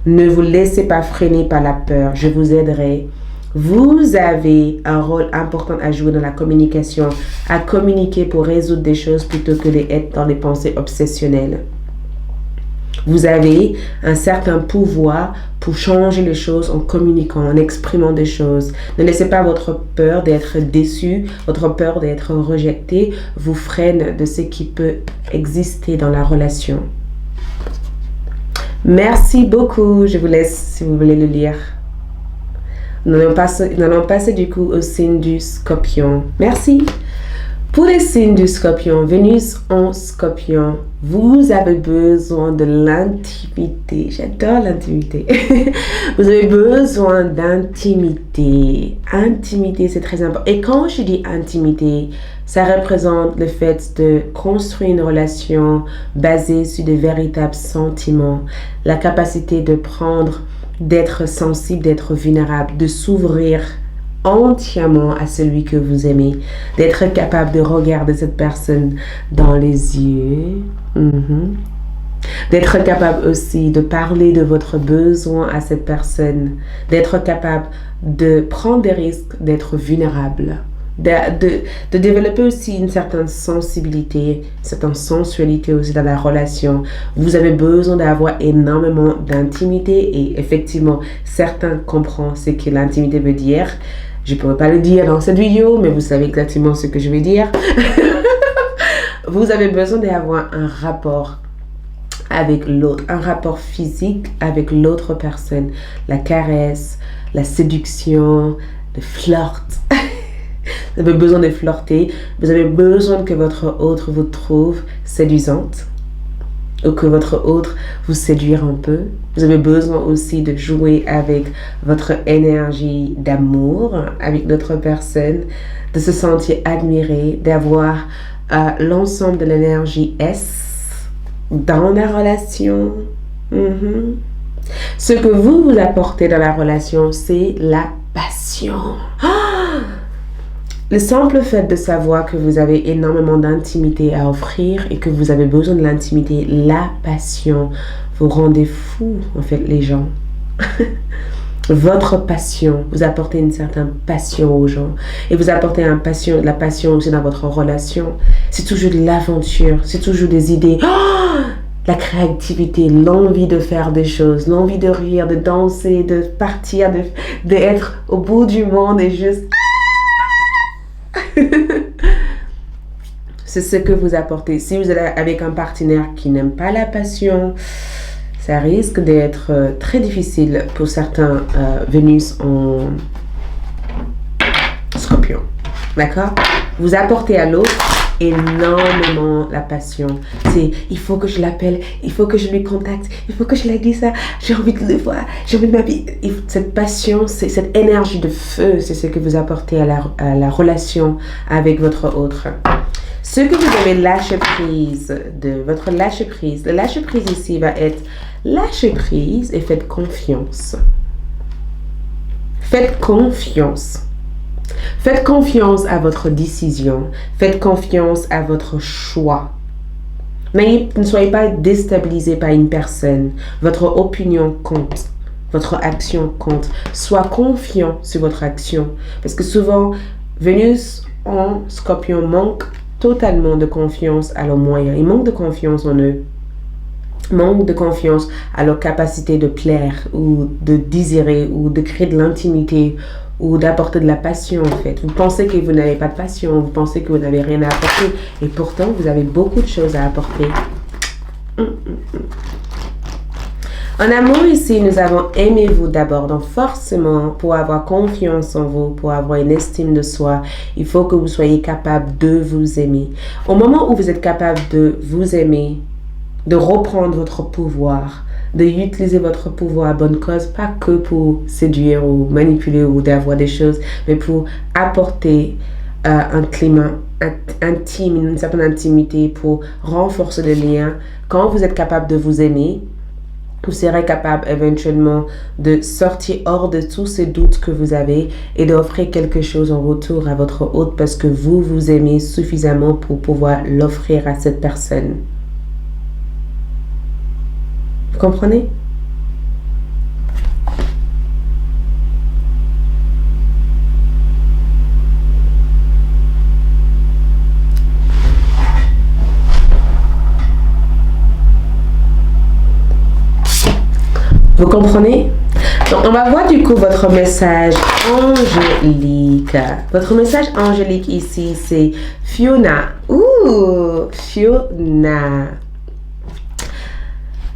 Ne vous laissez pas freiner par la peur. Je vous aiderai. Vous avez un rôle important à jouer dans la communication, à communiquer pour résoudre des choses plutôt que d'être dans les pensées obsessionnelles. Vous avez un certain pouvoir pour changer les choses en communiquant, en exprimant des choses. Ne laissez pas votre peur d'être déçu, votre peur d'être rejeté vous freine de ce qui peut exister dans la relation. Merci beaucoup. Je vous laisse si vous voulez le lire. Nous allons passer du coup au signe du Scorpion. Merci. Pour les signes du Scorpion, Vénus en Scorpion, vous avez besoin de l'intimité. J'adore l'intimité. Vous avez besoin d'intimité. Intimité, c'est très important. Et quand je dis intimité, ça représente le fait de construire une relation basée sur de véritables sentiments, la capacité de prendre, d'être sensible, d'être vulnérable, de s'ouvrir entièrement à celui que vous aimez, d'être capable de regarder cette personne dans les yeux, d'être capable aussi de parler de votre besoin à cette personne, d'être capable de prendre des risques, d'être vulnérable, de développer aussi une certaine sensibilité, une certaine sensualité aussi dans la relation. Vous avez besoin d'avoir énormément d'intimité et effectivement, certains comprennent ce que l'intimité veut dire. Je ne pourrais pas le dire dans cette vidéo, mais vous savez exactement ce que je veux dire. Vous avez besoin d'avoir un rapport avec l'autre, un rapport physique avec l'autre personne. La caresse, la séduction, le flirt. Vous avez besoin de flirter. Vous avez besoin que votre autre vous trouve séduisante. Ou que votre autre vous séduire un peu. Vous avez besoin aussi de jouer avec votre énergie d'amour avec l'autre personne, de se sentir admiré, d'avoir l'ensemble de l'énergie S dans la relation. Ce que vous apportez dans la relation, c'est la passion. Le simple fait de savoir que vous avez énormément d'intimité à offrir et que vous avez besoin de l'intimité, la passion, vous rendez fou en fait les gens. Votre passion, vous apportez une certaine passion aux gens et vous apportez la passion aussi dans votre relation. C'est toujours de l'aventure, c'est toujours des idées. La créativité, l'envie de faire des choses, l'envie de rire, de danser, de partir, d'être au bout du monde et juste... C'est ce que vous apportez. Si vous êtes avec un partenaire qui n'aime pas la passion, ça risque d'être très difficile pour certains Vénus en Scorpion. D'accord? Vous apportez à l'autre énormément la passion. C'est il faut que je l'appelle, il faut que je lui contacte, il faut que je lui dise ça, j'ai envie de le voir, j'ai envie de m'habiller. Cette passion, cette énergie de feu, c'est ce que vous apportez à la relation avec votre autre. Ce que vous avez lâché prise de votre lâcher prise, le lâcher prise ici va être lâcher prise et faites confiance. Faites confiance. Faites confiance à votre décision. Faites confiance à votre choix. Mais ne soyez pas déstabilisé par une personne. Votre opinion compte. Votre action compte. Sois confiant sur votre action. Parce que souvent, Vénus en Scorpion manque totalement de confiance à leurs moyens. Ils manquent de confiance en eux. Manque de confiance à leur capacité de plaire ou de désirer ou de créer de l'intimité ou d'apporter de la passion en fait. Vous pensez que vous n'avez pas de passion, vous pensez que vous n'avez rien à apporter et pourtant vous avez beaucoup de choses à apporter. En amour ici, nous avons aimez-vous d'abord. Donc forcément, pour avoir confiance en vous, pour avoir une estime de soi, il faut que vous soyez capable de vous aimer. Au moment où vous êtes capable de vous aimer, de reprendre votre pouvoir, d'utiliser votre pouvoir à bonne cause, pas que pour séduire ou manipuler ou d'avoir des choses, mais pour apporter un climat intime, une certaine intimité, pour renforcer les liens. Quand vous êtes capable de vous aimer, vous serez capable éventuellement de sortir hors de tous ces doutes que vous avez et d'offrir quelque chose en retour à votre hôte parce que vous vous aimez suffisamment pour pouvoir l'offrir à cette personne. Vous comprenez? Vous comprenez? Donc, on va voir du coup votre message angélique. Votre message angélique ici, c'est Fiona. Ouh, Fiona.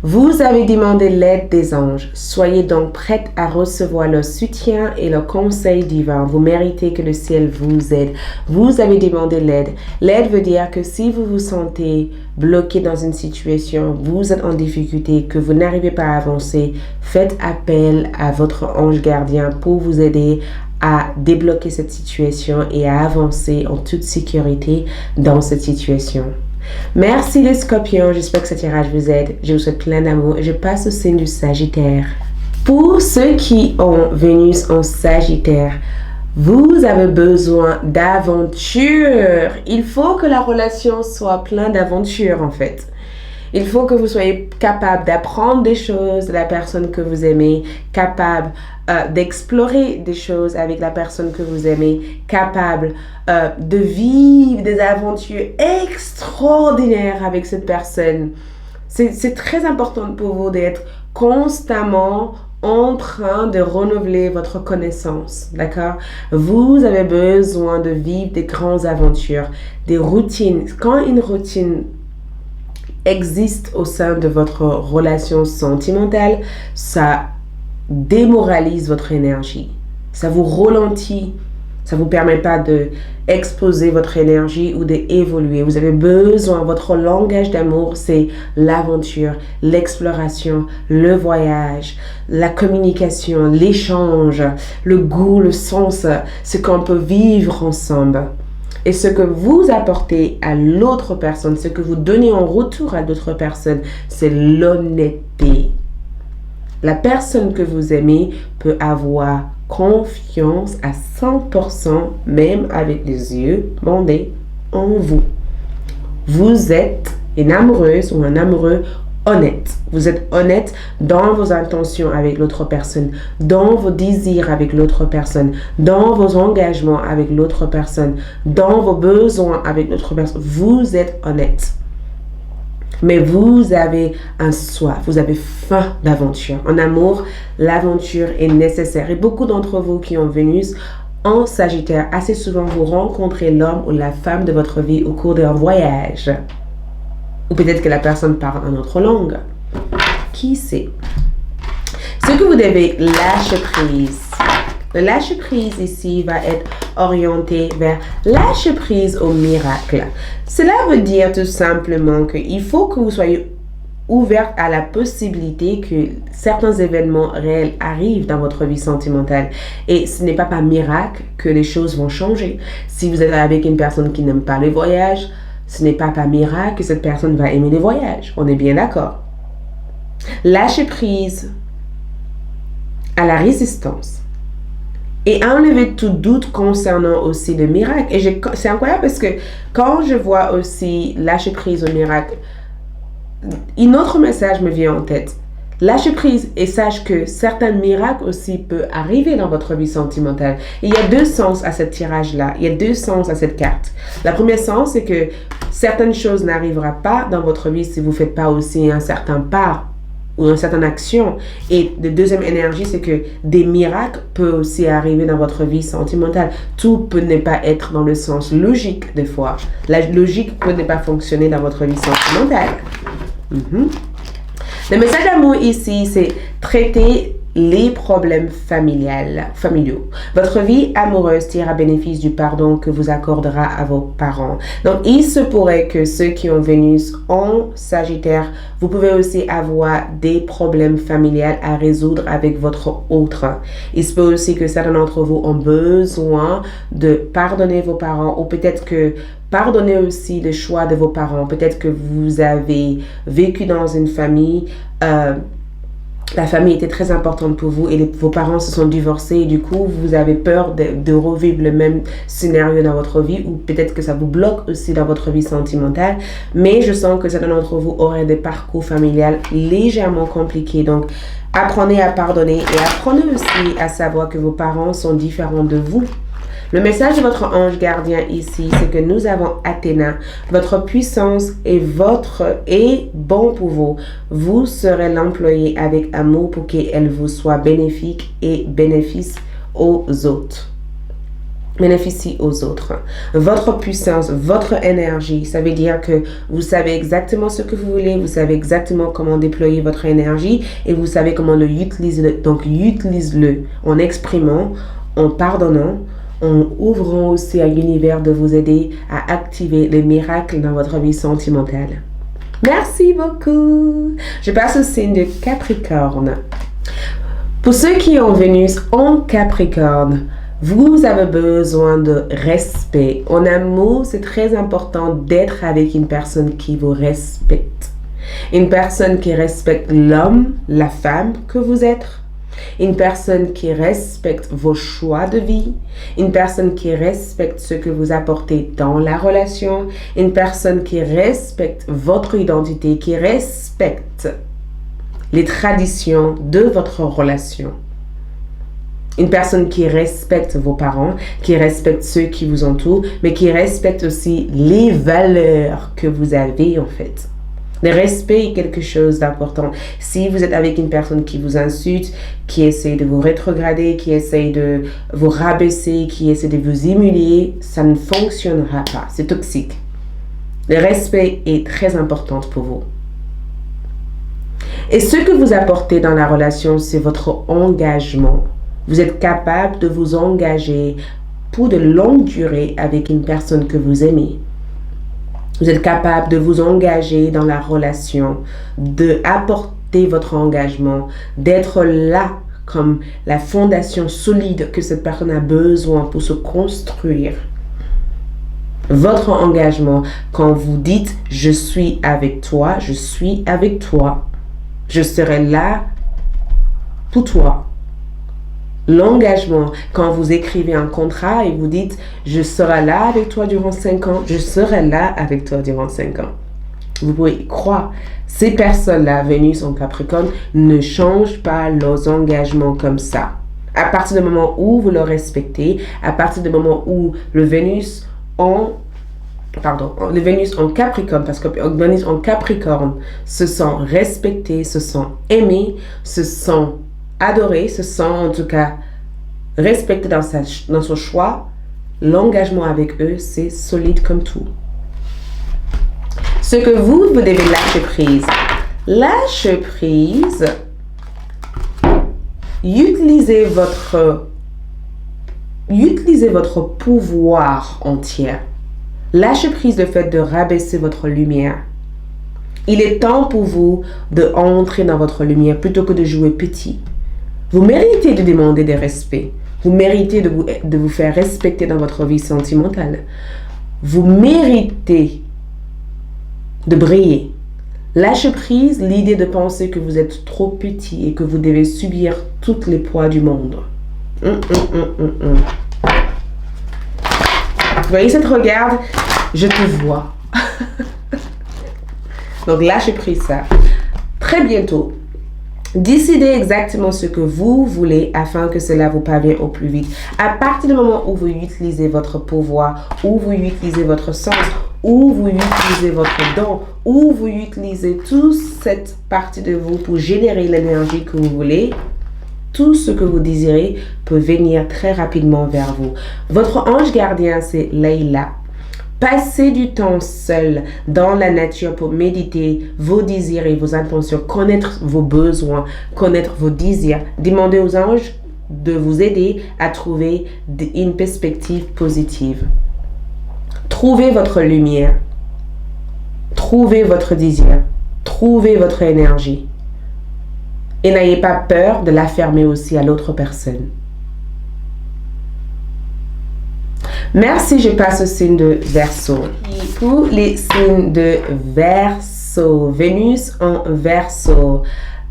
Vous avez demandé l'aide des anges. Soyez donc prête à recevoir leur soutien et leur conseil divin. Vous méritez que le ciel vous aide. Vous avez demandé l'aide. L'aide veut dire que si vous vous sentez bloqué dans une situation, vous êtes en difficulté, que vous n'arrivez pas à avancer, faites appel à votre ange gardien pour vous aider à débloquer cette situation et à avancer en toute sécurité dans cette situation. Merci les scorpions, j'espère que ce tirage vous aide. Je vous souhaite plein d'amour et je passe au signe du Sagittaire. Pour ceux qui ont Vénus en Sagittaire, vous avez besoin d'aventure. Il faut que la relation soit pleine d'aventure en fait. Il faut que vous soyez capable d'apprendre des choses de la personne que vous aimez, capable d'explorer des choses avec la personne que vous aimez, capable de vivre des aventures extraordinaires avec cette personne. C'est très important pour vous d'être constamment en train de renouveler votre connaissance, d'accord? Vous avez besoin de vivre des grandes aventures, des routines. Quand une routine existe au sein de votre relation sentimentale, ça démoralise votre énergie. Ça vous ralentit. Ça ne vous permet pas de exposer votre énergie ou d'évoluer. Vous avez besoin, votre langage d'amour, c'est l'aventure, l'exploration, le voyage, la communication, l'échange, le goût, le sens, ce qu'on peut vivre ensemble. Et ce que vous apportez à l'autre personne, ce que vous donnez en retour à d'autres personnes, c'est l'honnêteté. La personne que vous aimez peut avoir confiance à 100%, même avec les yeux bandés, en vous. Vous êtes une amoureuse ou un amoureux honnête. Vous êtes honnête dans vos intentions avec l'autre personne, dans vos désirs avec l'autre personne, dans vos engagements avec l'autre personne, dans vos besoins avec l'autre personne. Vous êtes honnête. Mais vous avez un soif, vous avez faim d'aventure. En amour, l'aventure est nécessaire. Et beaucoup d'entre vous qui ont Vénus en Sagittaire, assez souvent vous rencontrez l'homme ou la femme de votre vie au cours d'un voyage. Ou peut-être que la personne parle une autre langue. Qui sait? Ce que vous devez lâcher prise. Le lâcher prise ici va être orienté vers lâcher prise au miracle. Cela veut dire tout simplement qu'il faut que vous soyez ouverte à la possibilité que certains événements réels arrivent dans votre vie sentimentale. Et ce n'est pas par miracle que les choses vont changer. Si vous êtes avec une personne qui n'aime pas les voyages, ce n'est pas par miracle que cette personne va aimer les voyages. On est bien d'accord. Lâcher prise à la résistance et enlever tout doute concernant aussi le miracle. Et c'est incroyable parce que quand je vois aussi lâcher prise au miracle, un autre message me vient en tête. Lâchez prise et sache que certains miracles aussi peuvent arriver dans votre vie sentimentale. Et il y a deux sens à ce tirage-là. Il y a deux sens à cette carte. Le premier sens, c'est que certaines choses n'arriveront pas dans votre vie si vous ne faites pas aussi un certain pas ou une certaine action. Et la deuxième énergie, c'est que des miracles peuvent aussi arriver dans votre vie sentimentale. Tout peut ne pas être dans le sens logique des fois. La logique peut ne pas fonctionner dans votre vie sentimentale. Le message d'amour ici, c'est traiter les problèmes familiaux. Votre vie amoureuse tire à bénéfice du pardon que vous accordera à vos parents. Donc, il se pourrait que ceux qui ont Vénus en Sagittaire, vous pouvez aussi avoir des problèmes familiaux à résoudre avec votre autre. Il se peut aussi que certains d'entre vous ont besoin de pardonner vos parents ou peut-être que pardonnez aussi le choix de vos parents. Peut-être que vous avez vécu dans une famille, la famille était très importante pour vous et vos parents se sont divorcés et du coup, vous avez peur de revivre le même scénario dans votre vie ou peut-être que ça vous bloque aussi dans votre vie sentimentale. Mais je sens que certains d'entre vous auraient des parcours familiaux légèrement compliqués. Donc, apprenez à pardonner et apprenez aussi à savoir que vos parents sont différents de vous. Le message de votre ange gardien ici, c'est que nous avons Athéna. Votre puissance est bon pour vous. Vous serez l'employé avec amour pour qu'elle vous soit bénéfique et bénéfice aux autres. bénéficie aux autres. Votre puissance, votre énergie, ça veut dire que vous savez exactement ce que vous voulez, vous savez exactement comment déployer votre énergie et vous savez comment le utiliser. Donc, utilise-le en exprimant, en pardonnant, en ouvrant aussi à l'univers de vous aider à activer les miracles dans votre vie sentimentale. Merci beaucoup. Je passe au signe de Capricorne. Pour ceux qui ont Vénus en Capricorne, vous avez besoin de respect. En amour, c'est très important d'être avec une personne qui vous respecte. Une personne qui respecte l'homme, la femme que vous êtes. Une personne qui respecte vos choix de vie. Une personne qui respecte ce que vous apportez dans la relation. Une personne qui respecte votre identité, qui respecte les traditions de votre relation. Une personne qui respecte vos parents, qui respecte ceux qui vous entourent, mais qui respecte aussi les valeurs que vous avez en fait. Le respect est quelque chose d'important. Si vous êtes avec une personne qui vous insulte, qui essaie de vous rétrograder, qui essaie de vous rabaisser, qui essaie de vous humilier, ça ne fonctionnera pas. C'est toxique. Le respect est très important pour vous. Et ce que vous apportez dans la relation, c'est votre engagement. Vous êtes capable de vous engager pour de longue durée avec une personne que vous aimez. Vous êtes capable de vous engager dans la relation, d'apporter votre engagement, d'être là comme la fondation solide que cette personne a besoin pour se construire. Votre engagement, quand vous dites « je suis avec toi », je suis avec toi, je serai là pour toi. L'engagement, quand vous écrivez un contrat et vous dites « je serai là avec toi durant 5 ans », je serai là avec toi durant 5 ans. Vous pouvez y croire. Ces personnes-là, Vénus en Capricorne, ne changent pas leurs engagements comme ça. À partir du moment où vous le respectez, à partir du moment où le Vénus en Capricorne, parce que le Vénus en Capricorne se sent respecté, se sent aimé, se sent adoré, se sent en tout cas respecté dans son choix, l'engagement avec eux, c'est solide comme tout. Ce que vous devez lâcher prise. Lâcher prise, utilisez votre pouvoir entier. Lâchez prise le fait de rabaisser votre lumière. Il est temps pour vous de entrer dans votre lumière plutôt que de jouer petit. Vous méritez de demander des respects. Vous méritez de vous faire respecter dans votre vie sentimentale. Vous méritez de briller. Lâchez prise l'idée de penser que vous êtes trop petit et que vous devez subir tous les poids du monde. Vous voyez cette regarde? Je te vois. Donc lâchez prise ça. Très bientôt, décidez exactement ce que vous voulez afin que cela vous parvienne au plus vite. À partir du moment où vous utilisez votre pouvoir, où vous utilisez votre sens, où vous utilisez votre don, où vous utilisez toute cette partie de vous pour générer l'énergie que vous voulez, tout ce que vous désirez peut venir très rapidement vers vous. Votre ange gardien, c'est Leïla. Passez du temps seul dans la nature pour méditer vos désirs et vos intentions, connaître vos besoins, connaître vos désirs. Demandez aux anges de vous aider à trouver une perspective positive. Trouvez votre lumière. Trouvez votre désir. Trouvez votre énergie. Et n'ayez pas peur de l'affirmer aussi à l'autre personne. Merci, je passe au signe de Verseau. Pour les signes de Verseau, Vénus en Verseau,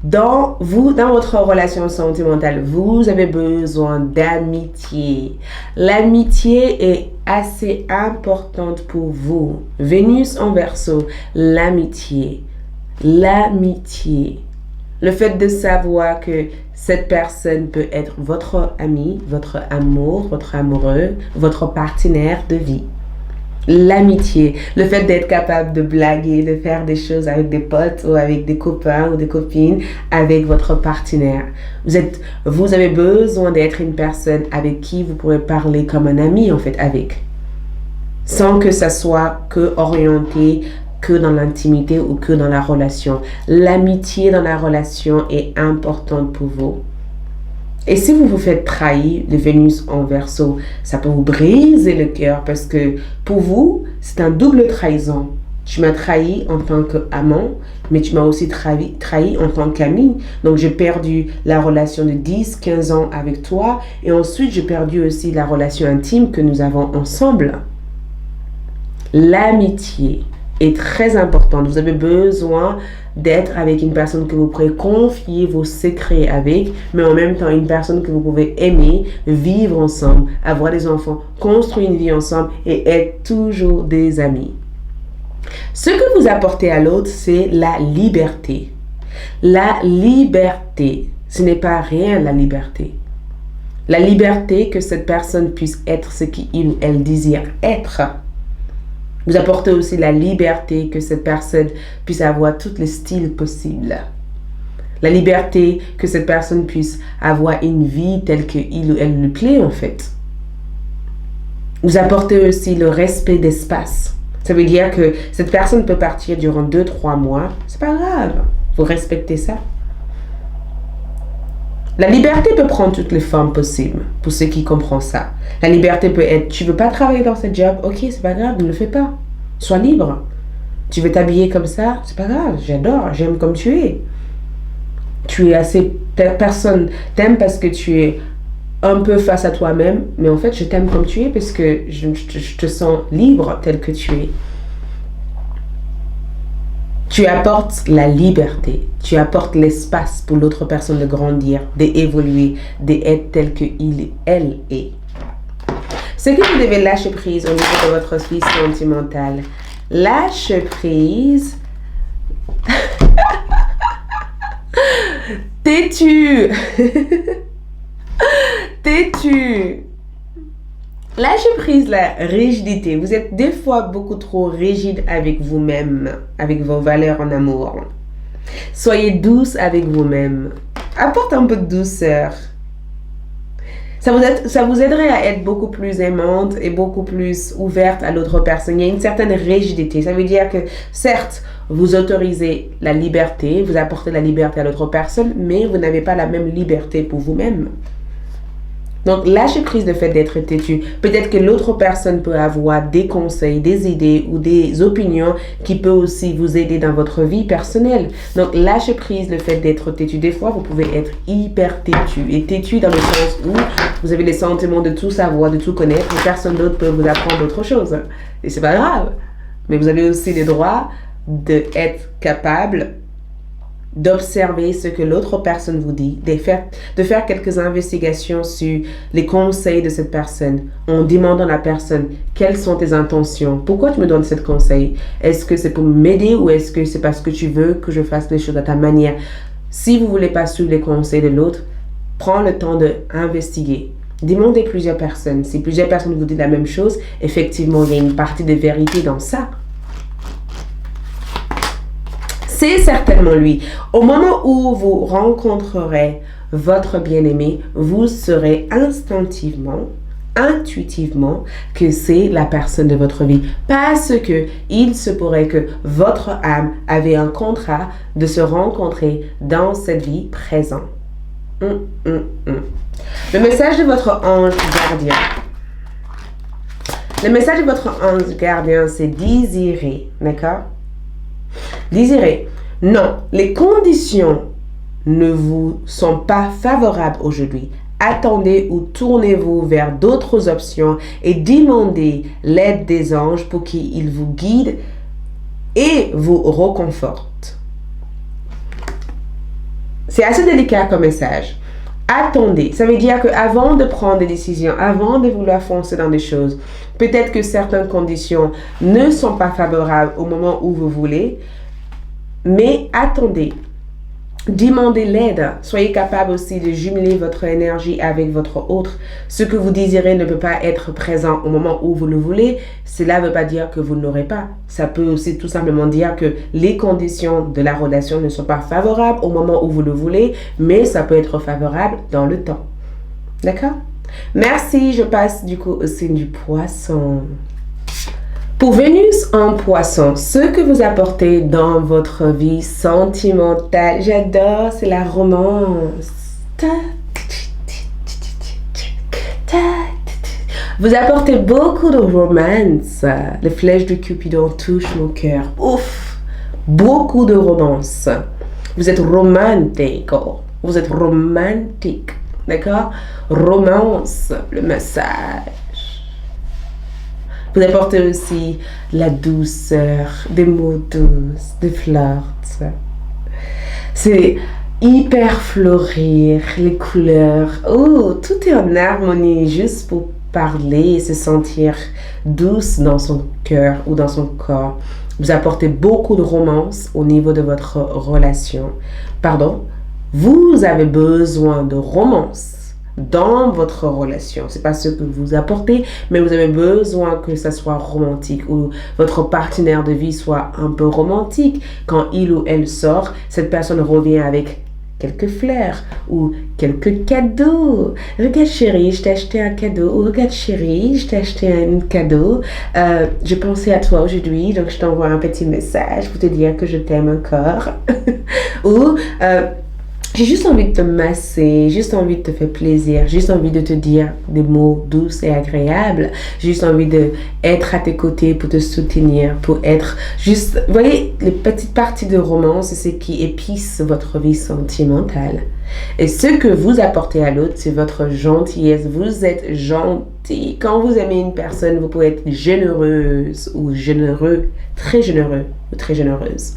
dans votre relation sentimentale, vous avez besoin d'amitié. L'amitié est assez importante pour vous. Vénus en Verseau, l'amitié. L'amitié. Le fait de savoir que cette personne peut être votre ami, votre amour, votre amoureux, votre partenaire de vie. L'amitié, le fait d'être capable de blaguer, de faire des choses avec des potes ou avec des copains ou des copines, avec votre partenaire. Vous avez besoin d'être une personne avec qui vous pourrez parler comme un ami, en fait, avec. Sans que ça soit que orienté que dans l'intimité ou que dans la relation. L'amitié dans la relation est importante pour vous. Et si vous vous faites trahir de Vénus en Verseau, ça peut vous briser le cœur parce que pour vous, c'est un double trahison. Tu m'as trahi en tant qu'amant, mais tu m'as aussi trahi en tant qu'ami. Donc j'ai perdu la relation de 10, 15 ans avec toi et ensuite j'ai perdu aussi la relation intime que nous avons ensemble. L'amitié est très importante. Vous avez besoin d'être avec une personne que vous pourrez confier vos secrets avec, mais en même temps une personne que vous pouvez aimer, vivre ensemble, avoir des enfants, construire une vie ensemble et être toujours des amis. Ce que vous apportez à l'autre, c'est la liberté. La liberté, ce n'est pas rien la liberté. La liberté que cette personne puisse être ce qu'il ou elle désire être. Vous apportez aussi la liberté que cette personne puisse avoir tous les styles possibles. La liberté que cette personne puisse avoir une vie telle qu'il ou elle lui plaît en fait. Vous apportez aussi le respect d'espace. Ça veut dire que cette personne peut partir durant 2-3 mois. C'est pas grave. Vous respectez ça. La liberté peut prendre toutes les formes possibles pour ceux qui comprennent ça. La liberté peut être, tu veux pas travailler dans ce job, ok, c'est pas grave, ne le fais pas. Sois libre. Tu veux t'habiller comme ça, c'est pas grave, j'adore, j'aime comme tu es. Tu es assez, personne t'aime parce que tu es un peu face à toi-même, mais en fait, je t'aime comme tu es parce que je te sens libre tel que tu es. Tu apportes la liberté, tu apportes l'espace pour l'autre personne de grandir, d'évoluer, d'être tel que elle est. Ce que vous devez lâcher prise au niveau de votre vie sentimentale. Lâche prise. Têtu. Têtu. Lâchez prise la rigidité. Vous êtes des fois beaucoup trop rigide avec vous-même, avec vos valeurs en amour. Soyez douce avec vous-même. Apporte un peu de douceur. Ça vous aiderait à être beaucoup plus aimante et beaucoup plus ouverte à l'autre personne. Il y a une certaine rigidité. Ça veut dire que certes, vous autorisez la liberté, vous apportez la liberté à l'autre personne, mais vous n'avez pas la même liberté pour vous-même. Donc, lâchez prise le fait d'être têtu. Peut-être que l'autre personne peut avoir des conseils, des idées ou des opinions qui peuvent aussi vous aider dans votre vie personnelle. Donc, lâchez prise le fait d'être têtu. Des fois, vous pouvez être hyper têtu. Et têtu dans le sens où vous avez les sentiments de tout savoir, de tout connaître, et personne d'autre peut vous apprendre autre chose. Et c'est pas grave. Mais vous avez aussi le droit d'être capable d'observer ce que l'autre personne vous dit, de faire quelques investigations sur les conseils de cette personne, en demandant à la personne quelles sont tes intentions, pourquoi tu me donnes ce conseil, est-ce que c'est pour m'aider ou est-ce que c'est parce que tu veux que je fasse les choses à ta manière. Si vous ne voulez pas suivre les conseils de l'autre, prends le temps d'investiguer. Demandez plusieurs personnes. Si plusieurs personnes vous disent la même chose, effectivement, il y a une partie de vérité dans ça. C'est certainement lui. Au moment où vous rencontrerez votre bien-aimé, vous saurez intuitivement que c'est la personne de votre vie. Parce que il se pourrait que votre âme avait un contrat de se rencontrer dans cette vie présente. Le message de votre ange gardien. Le message de votre ange gardien, c'est désirer. D'accord? Désirer. Non, les conditions ne vous sont pas favorables aujourd'hui. Attendez ou tournez-vous vers d'autres options et demandez l'aide des anges pour qu'ils vous guident et vous réconfortent. C'est assez délicat comme message. Attendez, ça veut dire qu'avant de prendre des décisions, avant de vouloir foncer dans des choses, peut-être que certaines conditions ne sont pas favorables au moment où vous voulez, mais attendez. Demandez l'aide. Soyez capable aussi de jumeler votre énergie avec votre autre. Ce que vous désirez ne peut pas être présent au moment où vous le voulez. Cela ne veut pas dire que vous ne l'aurez pas. Ça peut aussi tout simplement dire que les conditions de la relation ne sont pas favorables au moment où vous le voulez, mais ça peut être favorable dans le temps. D'accord? Merci. Je passe du coup au signe du Poisson. Pour Vénus en Poisson, ce que vous apportez dans votre vie sentimentale, j'adore, c'est la romance. Vous apportez beaucoup de romance. Les flèches de Cupidon touchent mon cœur. Ouf! Beaucoup de romance. Vous êtes romantique. Vous êtes romantique. D'accord? Romance, le massage. Vous apportez aussi la douceur, des mots doux, des flirts. C'est hyper fleurir, les couleurs. Oh, tout est en harmonie juste pour parler et se sentir douce dans son cœur ou dans son corps. Vous apportez beaucoup de romance au niveau de votre relation. Pardon, vous avez besoin de romance dans votre relation. C'est pas ce que vous apportez, mais vous avez besoin que ça soit romantique ou votre partenaire de vie soit un peu romantique. Quand il ou elle sort, cette personne revient avec quelques fleurs ou quelques cadeaux. Regarde chérie, je t'ai acheté un cadeau. Ou regarde chérie, je t'ai acheté un cadeau. Je pensais à toi aujourd'hui, donc je t'envoie un petit message pour te dire que je t'aime encore. Ou j'ai juste envie de te masser, juste envie de te faire plaisir, juste envie de te dire des mots doux et agréables, juste envie d'être à tes côtés pour te soutenir, pour être juste... Vous voyez, les petites parties de romance, c'est ce qui épice votre vie sentimentale. Et ce que vous apportez à l'autre, c'est votre gentillesse. Vous êtes gentil. Quand vous aimez une personne, vous pouvez être généreuse ou généreux, très généreux ou très généreuse.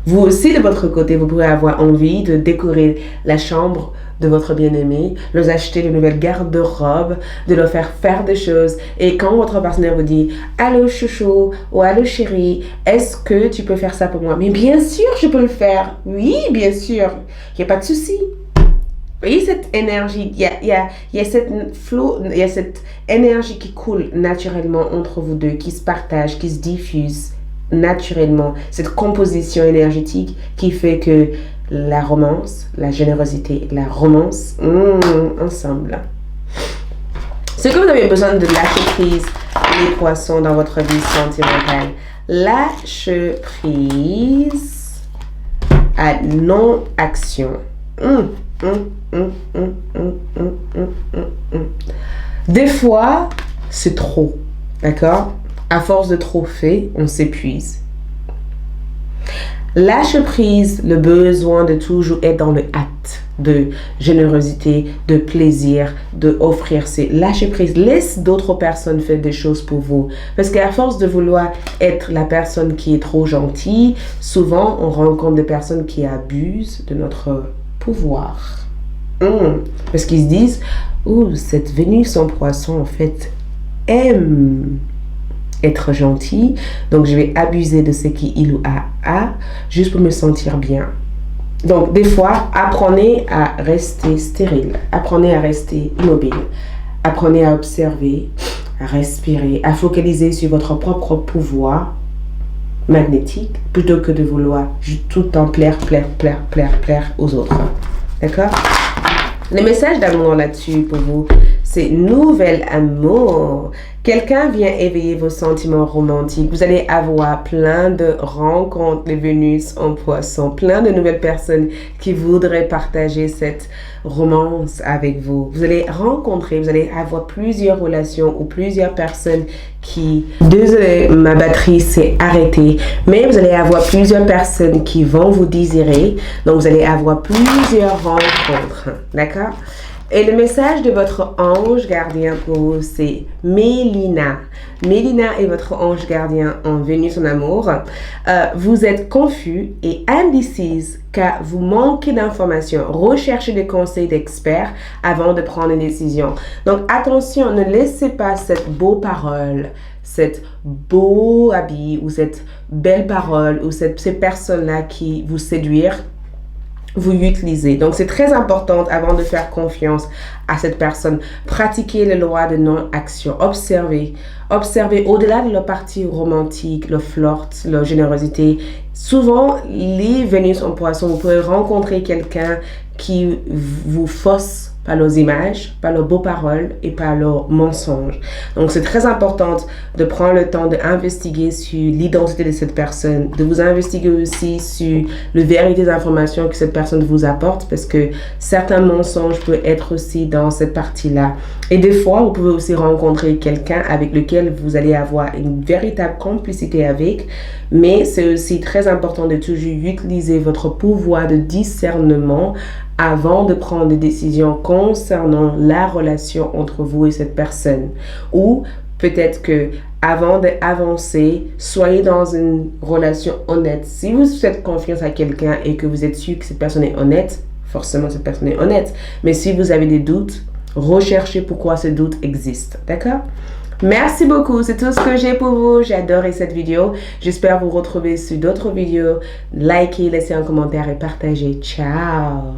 Vous aussi, de votre côté, vous pourrez avoir envie de décorer la chambre de votre bien-aimé, leur acheter de nouvelles garde-robes, de leur faire des choses. Et quand votre partenaire vous dit « Allô chouchou » ou « Allô chérie, est-ce que tu peux faire ça pour moi ?» Mais bien sûr, je peux le faire. Oui, bien sûr. Il n'y a pas de souci. Vous voyez cette énergie, il y a cette énergie qui coule naturellement entre vous deux, qui se partage, qui se diffuse naturellement, cette composition énergétique qui fait que la romance, la générosité, la romance, ensemble. Ce que vous avez besoin de lâcher prise, les poissons, dans votre vie sentimentale. Lâche prise à non-action. Des fois, c'est trop, d'accord? À force de trop faire, on s'épuise. Lâche prise le besoin de toujours être dans le acte de générosité, de plaisir, de offrir. Lâche prise. Laisse d'autres personnes faire des choses pour vous. Parce qu'à force de vouloir être la personne qui est trop gentille, souvent on rencontre des personnes qui abusent de notre pouvoir. Parce qu'ils se disent, cette Vénus en Poisson en fait aime être gentil, donc je vais abuser de ce qu'il ou a juste pour me sentir bien. Donc des fois, apprenez à rester stérile, apprenez à rester immobile, apprenez à observer, à respirer, à focaliser sur votre propre pouvoir magnétique plutôt que de vouloir tout le temps plaire aux autres. D'accord? Le message d'amour là-dessus pour vous, c'est nouvel amour. Quelqu'un vient éveiller vos sentiments romantiques. Vous allez avoir plein de rencontres de Vénus en Poisson, plein de nouvelles personnes qui voudraient partager cette romance avec vous. Vous allez rencontrer, vous allez avoir plusieurs relations ou plusieurs personnes qui... Désolée, ma batterie s'est arrêtée. Mais vous allez avoir plusieurs personnes qui vont vous désirer. Donc, vous allez avoir plusieurs rencontres. D'accord? Et le message de votre ange gardien pour vous, c'est Mélina. Mélina est votre ange gardien en Vénus en amour. Vous êtes confus et indécise car vous manquez d'informations. Recherchez des conseils d'experts avant de prendre une décision. Donc attention, ne laissez pas cette beau parole, cette beau habit ou cette belle parole ou ces personnes-là qui vous séduisent vous utilisez. Donc, c'est très important avant de faire confiance à cette personne. Pratiquez les lois de non-action. Observez. Observez au-delà de la partie romantique, le flirt, la générosité. Souvent, les Vénus en poisson, vous pouvez rencontrer quelqu'un qui vous fausse par leurs images, par leurs beaux paroles et par leurs mensonges. Donc, c'est très important de prendre le temps d'investiguer sur l'identité de cette personne, de vous investiguer aussi sur le vérité des informations que cette personne vous apporte, parce que certains mensonges peuvent être aussi dans cette partie-là. Et des fois, vous pouvez aussi rencontrer quelqu'un avec lequel vous allez avoir une véritable complicité avec, mais c'est aussi très important de toujours utiliser votre pouvoir de discernement avant de prendre des décisions concernant la relation entre vous et cette personne. Ou peut-être que avant d'avancer, soyez dans une relation honnête. Si vous faites confiance à quelqu'un et que vous êtes sûr que cette personne est honnête, forcément cette personne est honnête. Mais si vous avez des doutes, recherchez pourquoi ce doute existe. D'accord? Merci beaucoup, c'est tout ce que j'ai pour vous. J'ai adoré cette vidéo. J'espère vous retrouver sur d'autres vidéos. Likez, laissez un commentaire et partagez. Ciao!